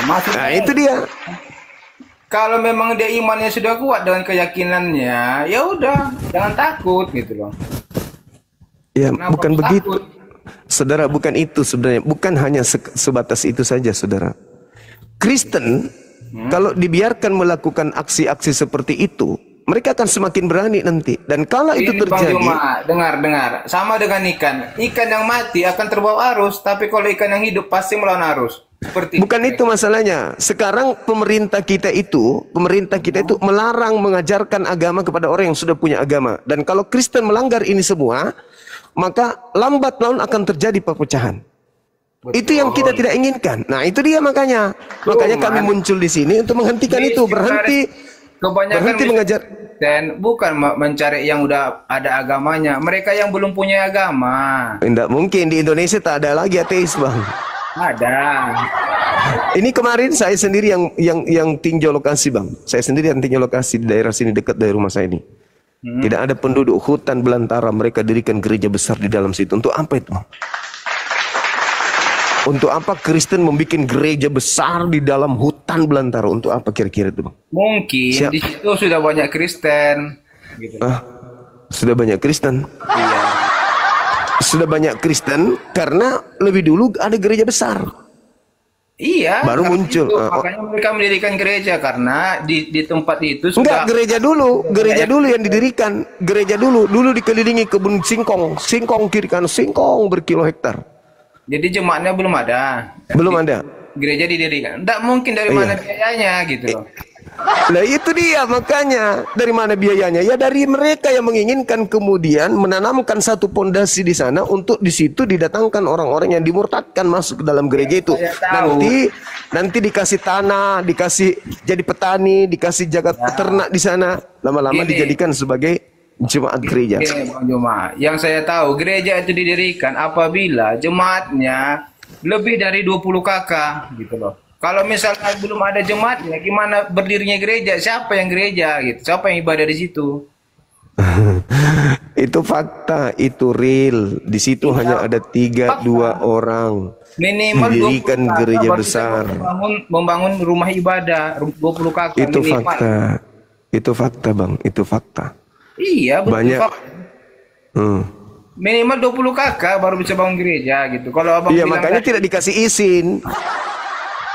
Maksudnya, nah itu dia. Kalau memang dia imannya sudah kuat dengan keyakinannya, ya udah, jangan takut gitu loh. Ya, kenapa bukan begitu. takut? Saudara, bukan itu sebenarnya. Bukan hanya sebatas itu saja, saudara. Kristen, kalau dibiarkan melakukan aksi-aksi seperti itu, mereka akan semakin berani nanti. Dan kalau itu terjadi, dengar. Sama dengan ikan. Ikan yang mati akan terbawa arus, tapi kalau ikan yang hidup pasti melawan arus. Bukan itu masalahnya. Sekarang pemerintah kita itu melarang mengajarkan agama kepada orang yang sudah punya agama. Dan kalau Kristen melanggar ini semua, maka lambat laun akan terjadi perpecahan. Itu yang kita tidak inginkan. Nah, itu dia makanya kami muncul di sini untuk menghentikan itu. Berhenti mengajar. Dan bukan mencari yang udah ada agamanya. Mereka yang belum punya agama. Tidak mungkin, di Indonesia tak ada lagi ateis bang. Ada. Ini kemarin saya sendiri yang tinjau lokasi bang. Saya sendiri yang tinjau lokasi di daerah sini, dekat dari rumah saya ini. Tidak ada penduduk, hutan belantara, mereka dirikan gereja besar di dalam situ. Untuk apa itu bang? Untuk apa Kristen membuat gereja besar di dalam hutan belantara? Untuk apa kira-kira itu bang? Mungkin di situ sudah banyak Kristen. Gitu. Sudah banyak Kristen? Iya. Sudah banyak Kristen karena lebih dulu ada gereja besar. Iya. Baru muncul. Makanya mereka mendirikan gereja karena di tempat itu sudah. Enggak, gereja dulu yang didirikan. Gereja dulu dikelilingi kebun singkong kiri kanan, singkong berkilo hektar. Jadi jemaatnya belum ada. Belum ada. Gereja didirikan. Tidak mungkin dari mana biayanya gitu loh. Nah itu dia makanya, dari mana biayanya? Ya dari mereka yang menginginkan kemudian menanamkan satu pondasi di sana, untuk di situ didatangkan orang-orang yang dimurtadkan masuk ke dalam gereja itu. Nanti dikasih tanah, dikasih jadi petani, dikasih jaga peternak di sana, lama-lama dijadikan sebagai jemaat gereja. Bang Juma, yang saya tahu gereja itu didirikan apabila jemaatnya lebih dari 20 kakak gitu loh. Kalau misalnya belum ada jemaatnya, gimana berdirinya gereja? Siapa yang gereja gitu? Siapa yang ibadah di situ? Itu fakta, itu real. Di situ hanya ada 3-2 orang. Minimal didirikan gereja besar. Membangun rumah ibadah 20 kakak. Itu minimal. fakta. Itu fakta bang, itu fakta. Iya, betul. Banyak. Minimal 20 kakak baru bisa bangun gereja gitu. Kalau abang iya, bilang makanya tidak dikasih izin.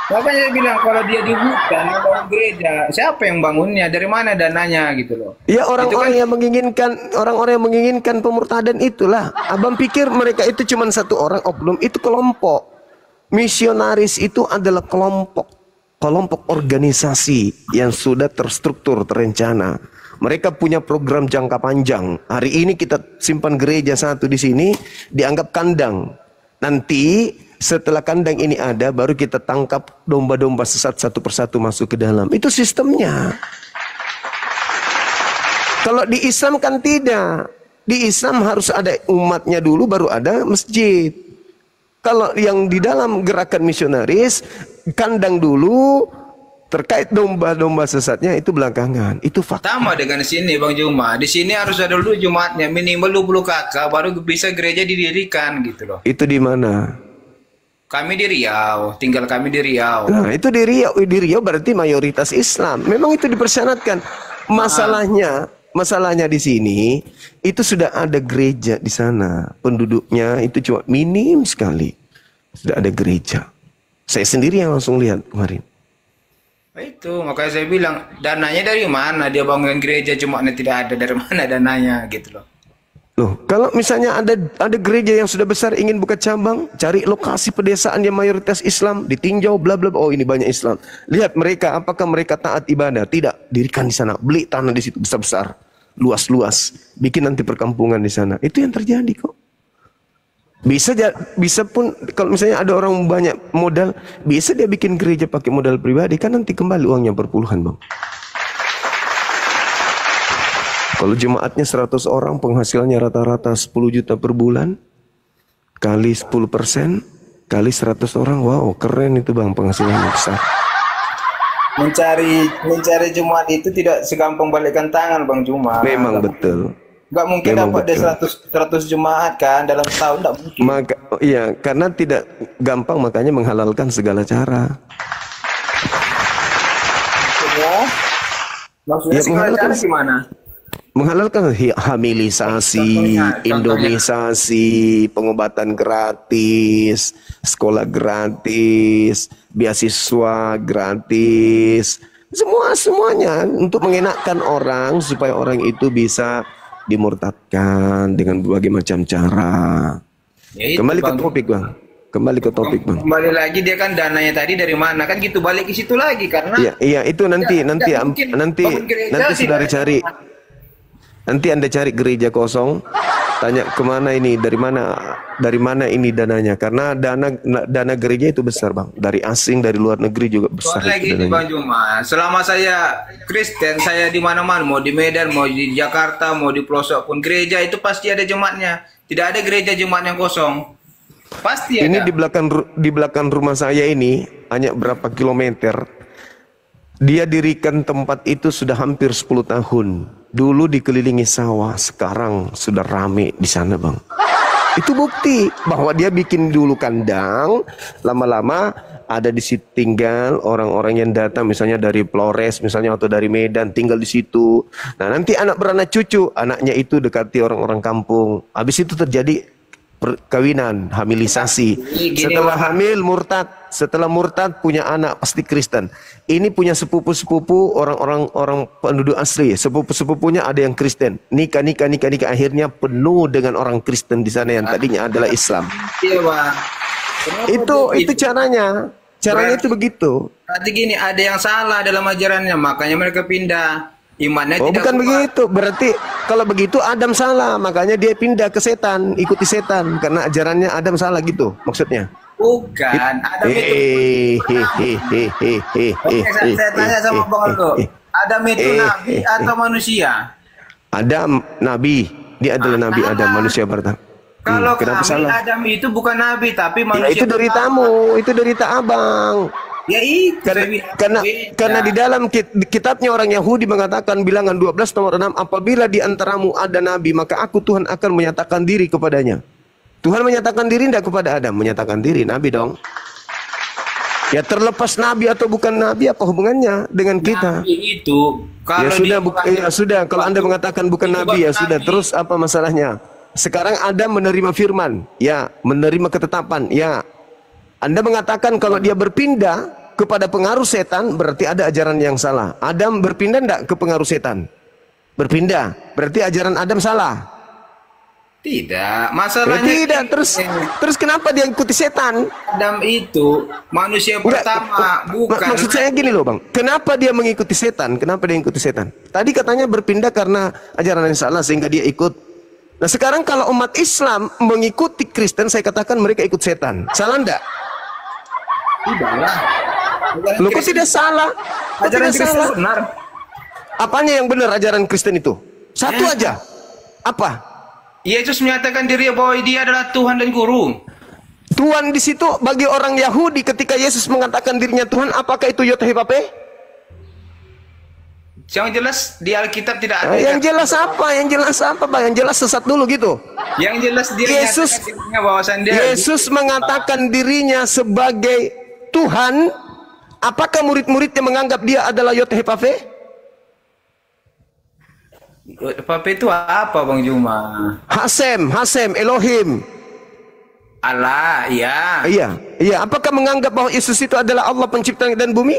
Makanya bilang kalau dia di hutan bangun gereja, siapa yang bangunnya? Dari mana dananya gitu loh? Ya orang-orang yang menginginkan pemurtadan itulah. Abang pikir mereka itu cuma satu orang oknum, itu kelompok. Misionaris itu adalah kelompok organisasi yang sudah terstruktur, terencana. Mereka punya program jangka panjang. Hari ini kita simpan gereja satu di sini, dianggap kandang. Nanti setelah kandang ini ada, baru kita tangkap domba-domba sesat satu persatu masuk ke dalam. Itu sistemnya. Kalau di Islam kan tidak. Di Islam harus ada umatnya dulu, baru ada masjid. Kalau yang di dalam gerakan misionaris, kandang dulu, terkait domba-domba sesatnya itu belakangan. Itu fakta. Sama dengan sini Bang Juma. Di sini harus ada dulu jemaatnya minimal 20 kakak baru bisa gereja didirikan gitu loh. Itu di mana? Kami di Riau, tinggal kami di Riau. Nah, itu di Riau berarti mayoritas Islam. Memang itu dipersyaratkan. Masalahnya di sini itu sudah ada gereja di sana. Penduduknya itu cuma minim sekali. Sudah ada gereja. Saya sendiri yang langsung lihat kemarin. Itu makanya saya bilang dananya dari mana dia bangun gereja, cuma tidak ada, dari mana dananya gitu loh. Loh, kalau misalnya ada gereja yang sudah besar ingin buka cabang, cari lokasi pedesaan yang mayoritas Islam, ditinjau bla bla. Oh, ini banyak Islam. Lihat mereka, apakah mereka taat ibadah? Tidak, dirikan di sana, beli tanah di situ besar-besar, luas-luas, bikin nanti perkampungan di sana. Itu yang terjadi kok. Bisa pun kalau misalnya ada orang banyak modal, bisa dia bikin gereja pakai modal pribadi, kan nanti kembali uangnya berpuluhan, Bang. Kalau jemaatnya 100 orang, penghasilannya rata-rata 10 juta per bulan, kali 10%, kali 100 orang, wow, keren itu Bang, penghasilannya besar. Mencari jemaat itu tidak segampang balikkan tangan, Bang Juma. Memang betul. Nggak mungkin dapat deh 100 jemaat kan dalam setahun, nggak mungkin. Iya, karena tidak gampang, makanya menghalalkan segala cara. Maksudnya segala cara gimana? Menghalalkan hamilisasi, indomisasi, pengobatan gratis, sekolah gratis, beasiswa gratis, semuanya untuk mengenakkan orang supaya orang itu bisa dimurtadkan dengan berbagai macam cara. Ya, Kembali ke topik, Bang. Kembali lagi dia kan dananya tadi dari mana kan gitu, balik ke situ lagi karena. Iya itu nanti saudara cari. Nanti Anda cari gereja kosong, tanya kemana ini, dari mana ini dananya, karena dana gereja itu besar Bang, dari asing, dari luar negeri juga besar. Soalnya gini Bang Juma, selama saya Kristen, saya di mana-mana, mau di Medan, mau di Jakarta, mau di pelosok pun gereja itu pasti ada jemaatnya, tidak ada gereja jemaat yang kosong, pasti ada. Ini di belakang rumah saya ini hanya berapa kilometer, dia dirikan tempat itu sudah hampir 10 tahun. Dulu dikelilingi sawah, sekarang sudah rame di sana Bang. Itu bukti bahwa dia bikin dulu kandang, lama-lama ada di situ tinggal orang-orang yang datang, misalnya dari Flores, misalnya atau dari Medan, tinggal di situ. Nah nanti anak beranak cucu, anaknya itu dekati orang-orang kampung. Habis itu terjadi perkawinan, hamilisasi. Setelah hamil murtad, setelah murtad punya anak pasti Kristen. Ini punya sepupu-sepupu orang penduduk asli, sepupu-sepupunya ada yang Kristen. Nikah, akhirnya penuh dengan orang Kristen di sana yang tadinya adalah Islam. Iya Bang. Itu caranya itu begitu. Berarti gini, ada yang salah dalam ajarannya, makanya mereka pindah. Imannya tidak bukan kuat. Begitu, berarti kalau begitu Adam salah, makanya dia pindah ke setan, ikuti setan karena ajarannya Adam salah gitu maksudnya. Bukan, Adam itu. Saya tanya sama Bang Aldo, Adam itu nabi atau manusia? Adam nabi, dia adalah nabi Adam, manusia pertama. Kalau kami Adam itu bukan nabi tapi manusia. Ya, itu deritamu, itu derita abang. Ya itu karena di dalam kitabnya orang Yahudi mengatakan bilangan 12 nomor 6, apabila di antaramu ada nabi maka aku Tuhan akan menyatakan diri kepadanya. Tuhan menyatakan diri tidak kepada Adam, menyatakan diri nabi dong. Ya terlepas nabi atau bukan nabi apa hubungannya dengan kita? Nabi itu kalau ya sudah kalau Anda mengatakan bukan nabi ya sudah, terus apa masalahnya? Sekarang Adam menerima firman, ya, menerima ketetapan, ya. Anda mengatakan kalau dia berpindah kepada pengaruh setan berarti ada ajaran yang salah. Adam berpindah enggak ke pengaruh setan? Berpindah, berarti ajaran Adam salah. Tidak, masalahnya tidak. Terus kenapa dia ikuti setan? Adam itu manusia pertama, bukan. Maksud saya gini loh Bang, kenapa dia mengikuti setan? Kenapa dia ikuti setan? Tadi katanya berpindah karena ajaran yang salah sehingga dia ikut. Nah sekarang kalau umat Islam mengikuti Kristen, saya katakan mereka ikut setan. Salah enggak? Tidaklah. Loh kok tidak salah? Ajaran Kristen benar. Apanya yang benar ajaran Kristen itu? Satu aja. Apa? Yesus menyatakan diri bahwa dia adalah Tuhan dan Guru. Tuhan di situ bagi orang Yahudi ketika Yesus mengatakan dirinya Tuhan, apakah itu Yotahipapeh? Yang jelas di Alkitab tidak ada. Yang jelas apa? Yang jelas apa, Bang? Yang jelas sesat dulu gitu. Yang jelas Yesus mengatakan dirinya sebagai Tuhan. Apakah murid-muridnya menganggap dia adalah Yotahipapeh? Yotahipapeh itu apa, Bang Juma? Hasem, Elohim. Allah, iya. Iya. Apakah menganggap bahwa Yesus itu adalah Allah pencipta langit dan bumi?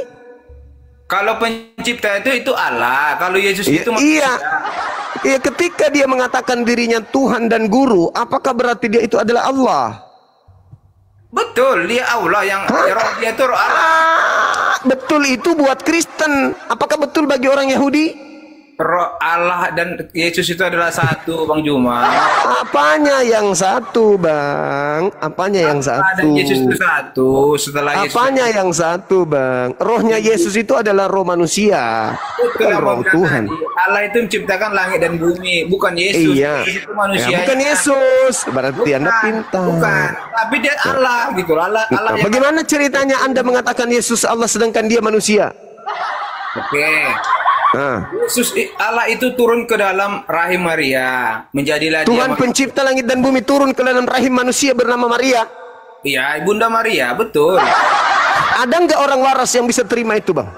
Kalau pencipta itu Allah, kalau Yesus itu manusia. Ya, ketika dia mengatakan dirinya Tuhan dan Guru, apakah berarti dia itu adalah Allah? Betul, dia Allah yang roh dia itu roh Allah. Betul itu buat Kristen. Apakah betul bagi orang Yahudi? Roh Allah dan Yesus itu adalah satu, Bang Juma. Apanya yang satu, Bang? Apanya yang satu? Dan Yesus itu satu. Setelah Yesus. Apanya yang satu, Bang? Rohnya Yesus itu adalah roh manusia, bukan roh Tuhan. Allah itu menciptakan langit dan bumi, bukan Yesus. Iya. Yesus itu manusia. Ya, bukan Yesus. Berarti Anda pintar. Bukan. Tapi dia Allah gitu. Allah yang... Bagaimana ceritanya Anda mengatakan Yesus Allah sedangkan dia manusia? Oke. Yesus Allah itu turun ke dalam rahim Maria, menjadilah Tuhan dia pencipta langit dan bumi turun ke dalam rahim manusia bernama Maria. Iya, Bunda Maria, betul. Ada nggak orang waras yang bisa terima itu, Bang?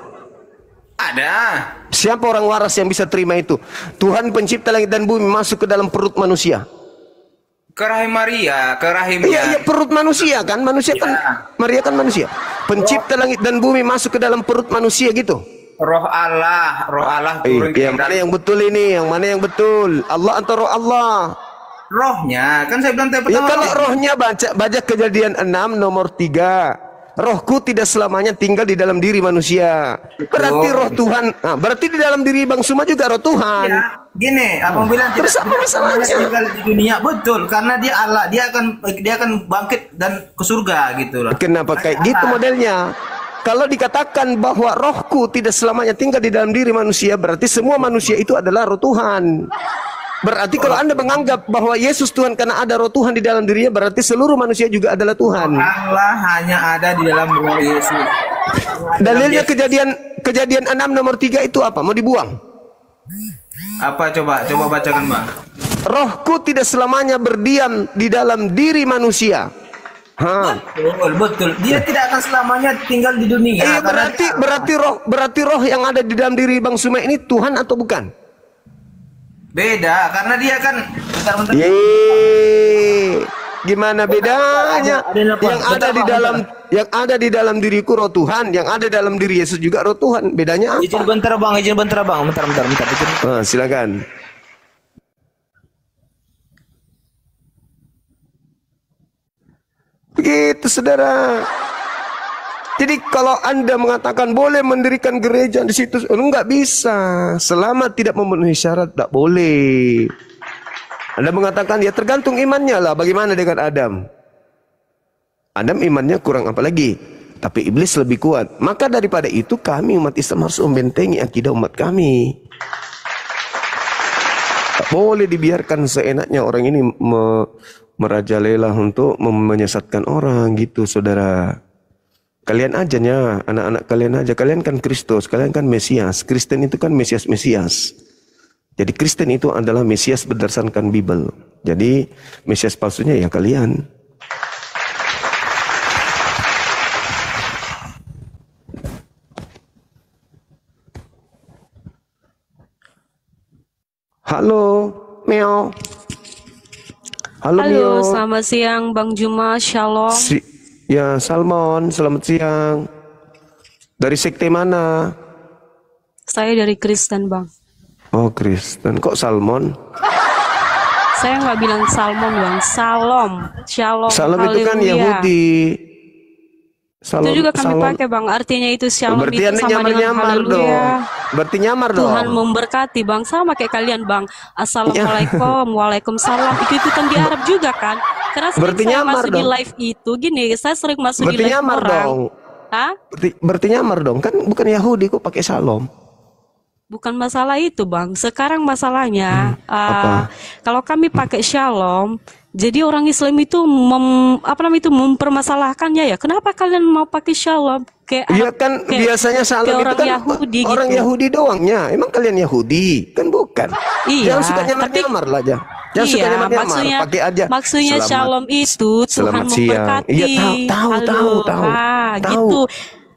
Ada. Siapa orang waras yang bisa terima itu? Tuhan pencipta langit dan bumi masuk ke dalam perut manusia. Ke rahim Maria, ke rahimnya. Iya, perut manusia kan? Manusia kan, Maria kan manusia. Pencipta langit dan bumi masuk ke dalam perut manusia gitu. Roh Allah turun ke yang mana yang betul ini? Yang mana yang betul? Allah atau roh Allah? Rohnya, kan saya bilang tadi Ya, kalau rohnya baca Kejadian 6 nomor 3. Rohku tidak selamanya tinggal di dalam diri manusia. Berarti roh Tuhan. Nah, berarti di dalam diri Bang Suma juga roh Tuhan. Ya, gini, Abang bilang tidak selamanya tinggal di dunia, betul, karena dia Allah, dia akan bangkit dan ke surga gitu loh. Kenapa kayak gitu modelnya? Kalau dikatakan bahwa rohku tidak selamanya tinggal di dalam diri manusia, berarti semua manusia itu adalah roh Tuhan. Berarti kalau Anda menganggap bahwa Yesus Tuhan karena ada roh Tuhan di dalam dirinya, berarti seluruh manusia juga adalah Tuhan. Allah hanya ada di dalam roh Yesus. Dalilnya kejadian 6 nomor 3 itu apa? Mau dibuang? Apa coba bacakan, Bang. Rohku tidak selamanya berdiam di dalam diri manusia. Betul. Dia tidak akan selamanya tinggal di dunia. Berarti roh yang ada di dalam diri Bang Suma ini Tuhan atau bukan? Beda, karena dia kan bentar-bentar. Gimana bedanya? Yang ada di dalam diriku roh Tuhan, yang ada dalam diri Yesus juga roh Tuhan. Bedanya apa? Izin bentar, Bang. Bentar. Silakan. Begitu, saudara. Jadi kalau Anda mengatakan boleh mendirikan gereja di situ, enggak bisa. Selama tidak memenuhi syarat, tak boleh. Anda mengatakan ya tergantung imannya lah. Bagaimana dengan Adam? Adam imannya kurang apa lagi? Tapi iblis lebih kuat. Maka daripada itu kami umat Islam harus membentengi akidah umat kami. Tak boleh dibiarkan seenaknya orang ini merajalela untuk menyesatkan orang gitu, saudara. Kalian ajanya, anak-anak kalian aja. Kalian kan Kristus, kalian kan Mesias. Kristen itu kan Mesias. Jadi Kristen itu adalah Mesias berdasarkan Bible. Jadi Mesias palsunya ya kalian. Halo, Meo. Halo, Mio. Selamat siang Bang Juma, Shalom. Ya, Salmon, selamat siang. Dari sekte mana? Saya dari Kristen, Bang. Oh, Kristen. Kok Salmon? Saya nggak bilang Salmon, Bang. Shalom. Salam itu kan Yahudi. Itu juga kami pakai, Bang. Artinya itu Shalom. Berarti itu sama dengan Haleluya. Berarti nyamar dong. Tuhan memberkati, Bang. Sama kayak kalian, Bang. Assalamualaikum, waalaikumsalam. Itu kan di Arab juga kan? Karena sering saya masuk di live itu, gini. Saya sering masuk di live nyamar orang. Dong. Hah? Berarti nyamar dong. Kan bukan Yahudi kok pakai Shalom. Bukan masalah itu, Bang. Sekarang masalahnya, kalau kami pakai Shalom, jadi orang Islam itu mempermasalahkannya ya. Kenapa kalian mau pakai Shalom? Iya kan biasanya Shalom itu kan Yahudi orang gitu. Yahudi doangnya. Emang kalian Yahudi? Kan bukan. Iya, jangan suka nyamar-nyamar lah aja. Jangan suka nyamar-nyamar, pakai aja. Maksudnya Shalom itu Tuhan memberkati. Iya, tahu. Gitu.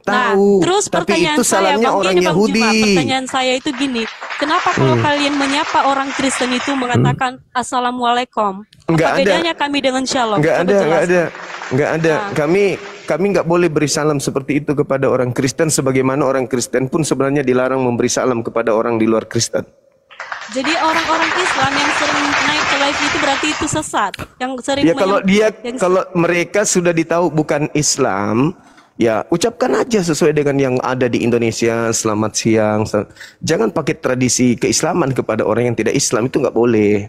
Nah, terus pertanyaan itu saya, Bang, orang gini, Bang Yahudi. Juma, pertanyaan saya itu gini, kenapa kalau kalian menyapa orang Kristen itu mengatakan Assalamualaikum? Enggak Apa bedanya kami dengan Shalom? Enggak ada. Nah. Kami nggak boleh beri salam seperti itu kepada orang Kristen, sebagaimana orang Kristen pun sebenarnya dilarang memberi salam kepada orang di luar Kristen. Jadi orang-orang Islam yang sering naik ke live itu berarti itu sesat. Yang sering Ya kalau mereka sudah ditahu bukan Islam, ya ucapkan aja sesuai dengan yang ada di Indonesia. Selamat siang. Jangan pakai tradisi keislaman kepada orang yang tidak Islam, itu nggak boleh.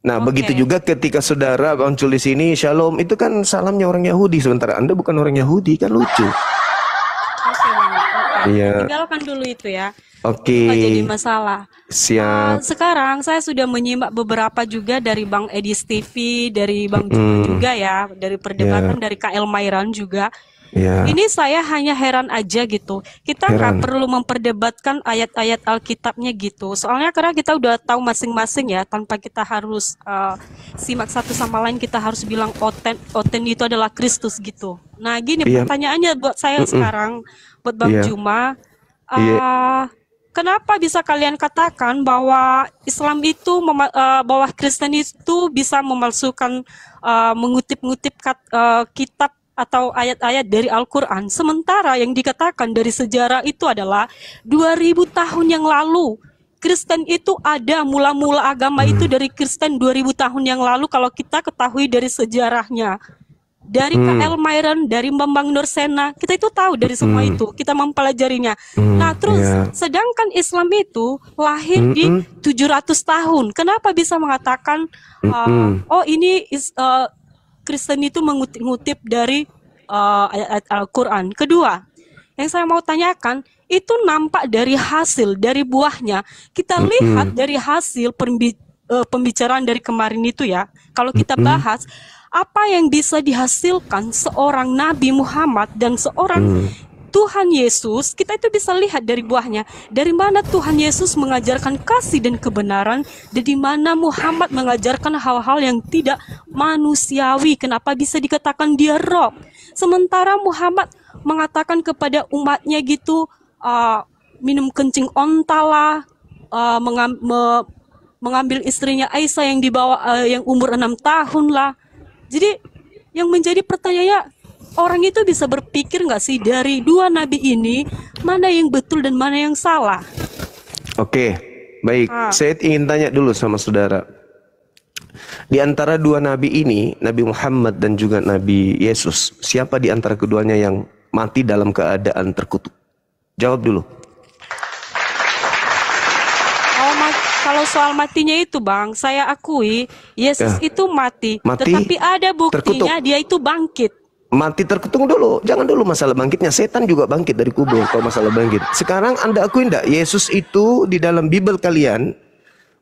Nah, begitu juga ketika saudara muncul di sini, Shalom, itu kan salamnya orang Yahudi, sementara Anda bukan orang Yahudi, kan lucu. Iya. Tinggalkan dulu itu ya. Oke. Nggak jadi masalah. Siap. Sekarang saya sudah menyimak beberapa juga dari Bang Edis TV, dari Bang Juma juga ya, dari perdebatan dari KL Mairan juga. Ini saya hanya heran aja gitu. Kita nggak perlu memperdebatkan ayat-ayat Alkitabnya gitu. Soalnya karena kita udah tahu masing-masing ya, tanpa kita harus simak satu sama lain, kita harus bilang oten itu adalah Kristus gitu. Nah gini pertanyaannya buat saya sekarang, buat Bang Juma. Kenapa bisa kalian katakan bahwa Islam itu bahwa Kristen itu bisa memalsukan mengutip-ngutip kitab atau ayat-ayat dari Al-Quran, sementara yang dikatakan dari sejarah itu adalah 2000 tahun yang lalu Kristen itu ada, mula-mula agama itu dari Kristen 2000 tahun yang lalu kalau kita ketahui dari sejarahnya. Dari KL Mairan, dari Bambang Nursena, kita itu tahu dari semua itu, kita mempelajarinya. Nah terus, sedangkan Islam itu lahir di 700 tahun. Kenapa bisa mengatakan, oh ini Kristen itu mengutip dari ayat Al-Quran? Kedua, yang saya mau tanyakan, itu nampak dari hasil, dari buahnya. Kita lihat dari hasil pembicaraan dari kemarin itu ya, kalau kita bahas, apa yang bisa dihasilkan seorang Nabi Muhammad dan seorang Tuhan Yesus, kita itu bisa lihat dari buahnya. Dari mana Tuhan Yesus mengajarkan kasih dan kebenaran, dan di mana Muhammad mengajarkan hal-hal yang tidak manusiawi. Kenapa bisa dikatakan dia Rob? Sementara Muhammad mengatakan kepada umatnya gitu, minum kencing onta lah, mengambil istrinya Aisyah yang dibawa yang umur 6 tahun lah. Jadi yang menjadi pertanyaannya, orang itu bisa berpikir nggak sih dari dua nabi ini mana yang betul dan mana yang salah? Oke, baik. Saya ingin tanya dulu sama saudara. Di antara dua nabi ini, Nabi Muhammad dan juga Nabi Yesus, siapa di antara keduanya yang mati dalam keadaan terkutuk? Jawab dulu. Kalau soal matinya itu Bang, saya akui Yesus itu mati, tetapi ada buktinya dia itu bangkit. Mati terkutuk dulu, jangan dulu masalah bangkitnya. Setan juga bangkit dari kubur kalau masalah bangkit. Sekarang Anda akui enggak, Yesus itu di dalam Bible kalian,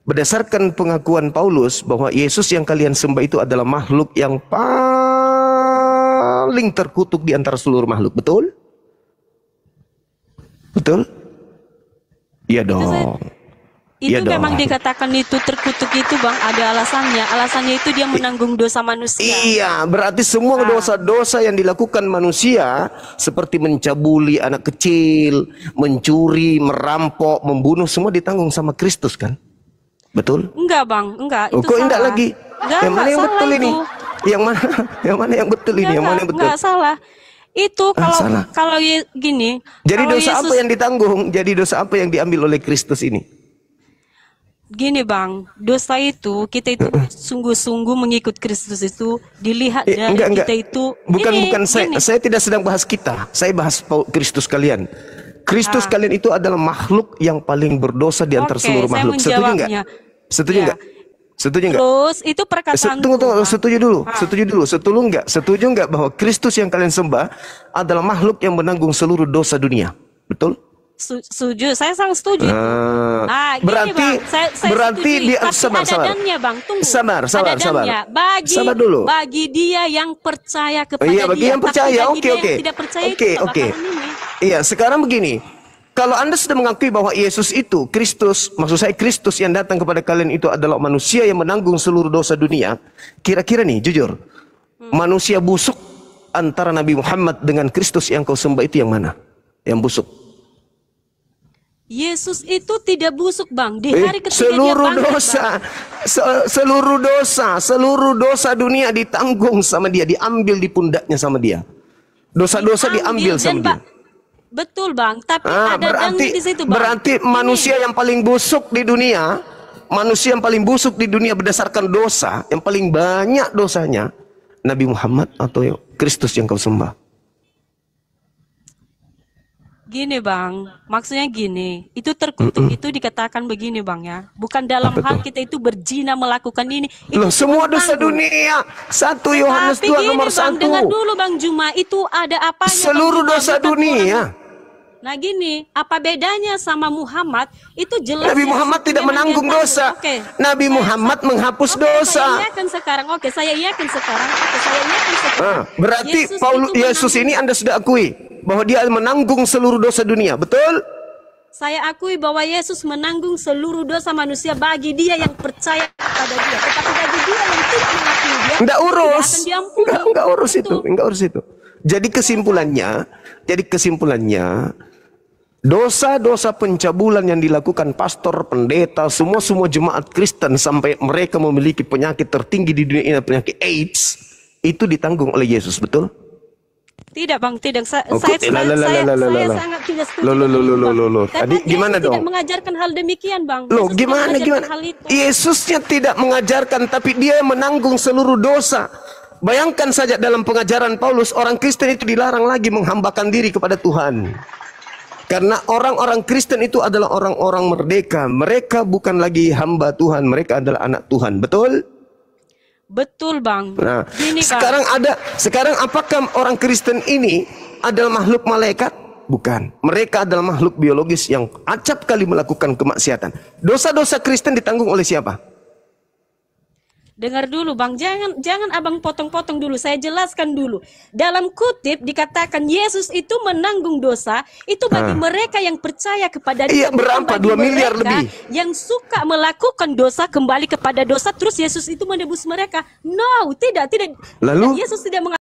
berdasarkan pengakuan Paulus bahwa Yesus yang kalian sembah itu adalah makhluk yang paling terkutuk di antara seluruh makhluk, betul? Betul? Iya dong. Itu memang dikatakan itu terkutuk itu Bang, ada alasannya. Alasannya itu dia menanggung dosa manusia. Iya, berarti semua dosa-dosa yang dilakukan manusia, seperti mencabuli anak kecil, mencuri, merampok, membunuh, semua ditanggung sama Kristus kan? Betul? Enggak Bang, enggak. Itu kok salah. Enggak lagi? Yang mana yang betul ini? Yang mana? Yang mana yang betul ini? Yang mana yang betul? Enggak salah. Itu kalau gini. Jadi dosa Yesus, apa yang ditanggung? Jadi dosa apa yang diambil oleh Kristus ini? Gini Bang, dosa itu kita itu sungguh-sungguh mengikut Kristus itu dilihat dari kita itu. Bukan saya tidak sedang bahas kita. Saya bahas Kristus kalian. Kristus kalian itu adalah makhluk yang paling berdosa di antara seluruh makhluk. Setuju enggak? Setuju enggak? Setuju enggak? Terus itu perkataan tunggu, setuju dulu. Setuju enggak bahwa Kristus yang kalian sembah adalah makhluk yang menanggung seluruh dosa dunia? Betul? Setuju, saya sangat setuju. Nah, berarti dia sabar. Bang, tunggu. Sabar. Sabar dulu. Bagi dia yang percaya kepada bagi dia. Yang percaya, oke. Tidak percaya Oke. Iya, sekarang begini. Kalau Anda sudah mengakui bahwa Yesus itu Kristus, maksud saya Kristus yang datang kepada kalian itu adalah manusia yang menanggung seluruh dosa dunia. Kira-kira nih, jujur, manusia busuk antara Nabi Muhammad dengan Kristus yang kau sembah itu yang mana? Yang busuk? Yesus itu tidak busuk Bang. Di hari ketiga seluruh dia bangkit, seluruh dosa dunia ditanggung sama dia, diambil di pundaknya sama dia. Dosa-dosa diambil sama dia. Betul Bang, tapi ada berarti, di situ Bang. berarti manusia yang paling busuk di dunia, manusia yang paling busuk di dunia berdasarkan dosa, yang paling banyak dosanya, Nabi Muhammad atau Kristus yang kau sembah? Gini Bang, maksudnya gini, itu terkutuk itu dikatakan begini Bang ya, bukan dalam hal kita itu berzina melakukan ini. Loh, semua dosa dunia. 1 Yohanes 2 nomor 1. Dengar dulu Bang Juma, itu ada apanya? Seluruh dosa dunia. Nah gini, apa bedanya sama Muhammad? Itu jelas. Nabi Muhammad tidak menanggung dosa. Nabi Muhammad menghapus dosa. Saya iakan sekarang. Saya iakan sekarang. Berarti Yesus ini Anda sudah akui bahwa dia menanggung seluruh dosa dunia, betul? Saya akui bahwa Yesus menanggung seluruh dosa manusia bagi dia yang percaya kepada dia. Tetapi bagi dia yang tidak mengakui dia, enggak urus. Enggak urus itu, enggak urus itu. Jadi kesimpulannya, dosa-dosa pencabulan yang dilakukan pastor, pendeta, semua jemaat Kristen sampai mereka memiliki penyakit tertinggi di dunia ini, penyakit AIDS, itu ditanggung oleh Yesus, betul? Tidak Bang, tidak. Saya sangat tidak setuju. Tadi gimana dong? Tidak mengajarkan hal demikian Bang. Loh, gimana? Yesusnya tidak mengajarkan, tapi dia menanggung seluruh dosa. Bayangkan saja dalam pengajaran Paulus, orang Kristen itu dilarang lagi menghambakan diri kepada Tuhan. Karena orang-orang Kristen itu adalah orang-orang merdeka. Mereka bukan lagi hamba Tuhan, mereka adalah anak Tuhan. Betul? Betul Bang. Nah, gini, sekarang apakah orang Kristen ini adalah makhluk malaikat? Bukan. Mereka adalah makhluk biologis yang acap kali melakukan kemaksiatan. Dosa-dosa Kristen ditanggung oleh siapa? Dengar dulu Bang, jangan Abang potong-potong dulu, saya jelaskan dulu. Dalam kutip dikatakan Yesus itu menanggung dosa, itu bagi mereka yang percaya kepada dia. Iya, berapa? 2 miliar lebih. Yang suka melakukan dosa kembali kepada dosa, terus Yesus itu menebus mereka. No, tidak. Lalu Yesus tidak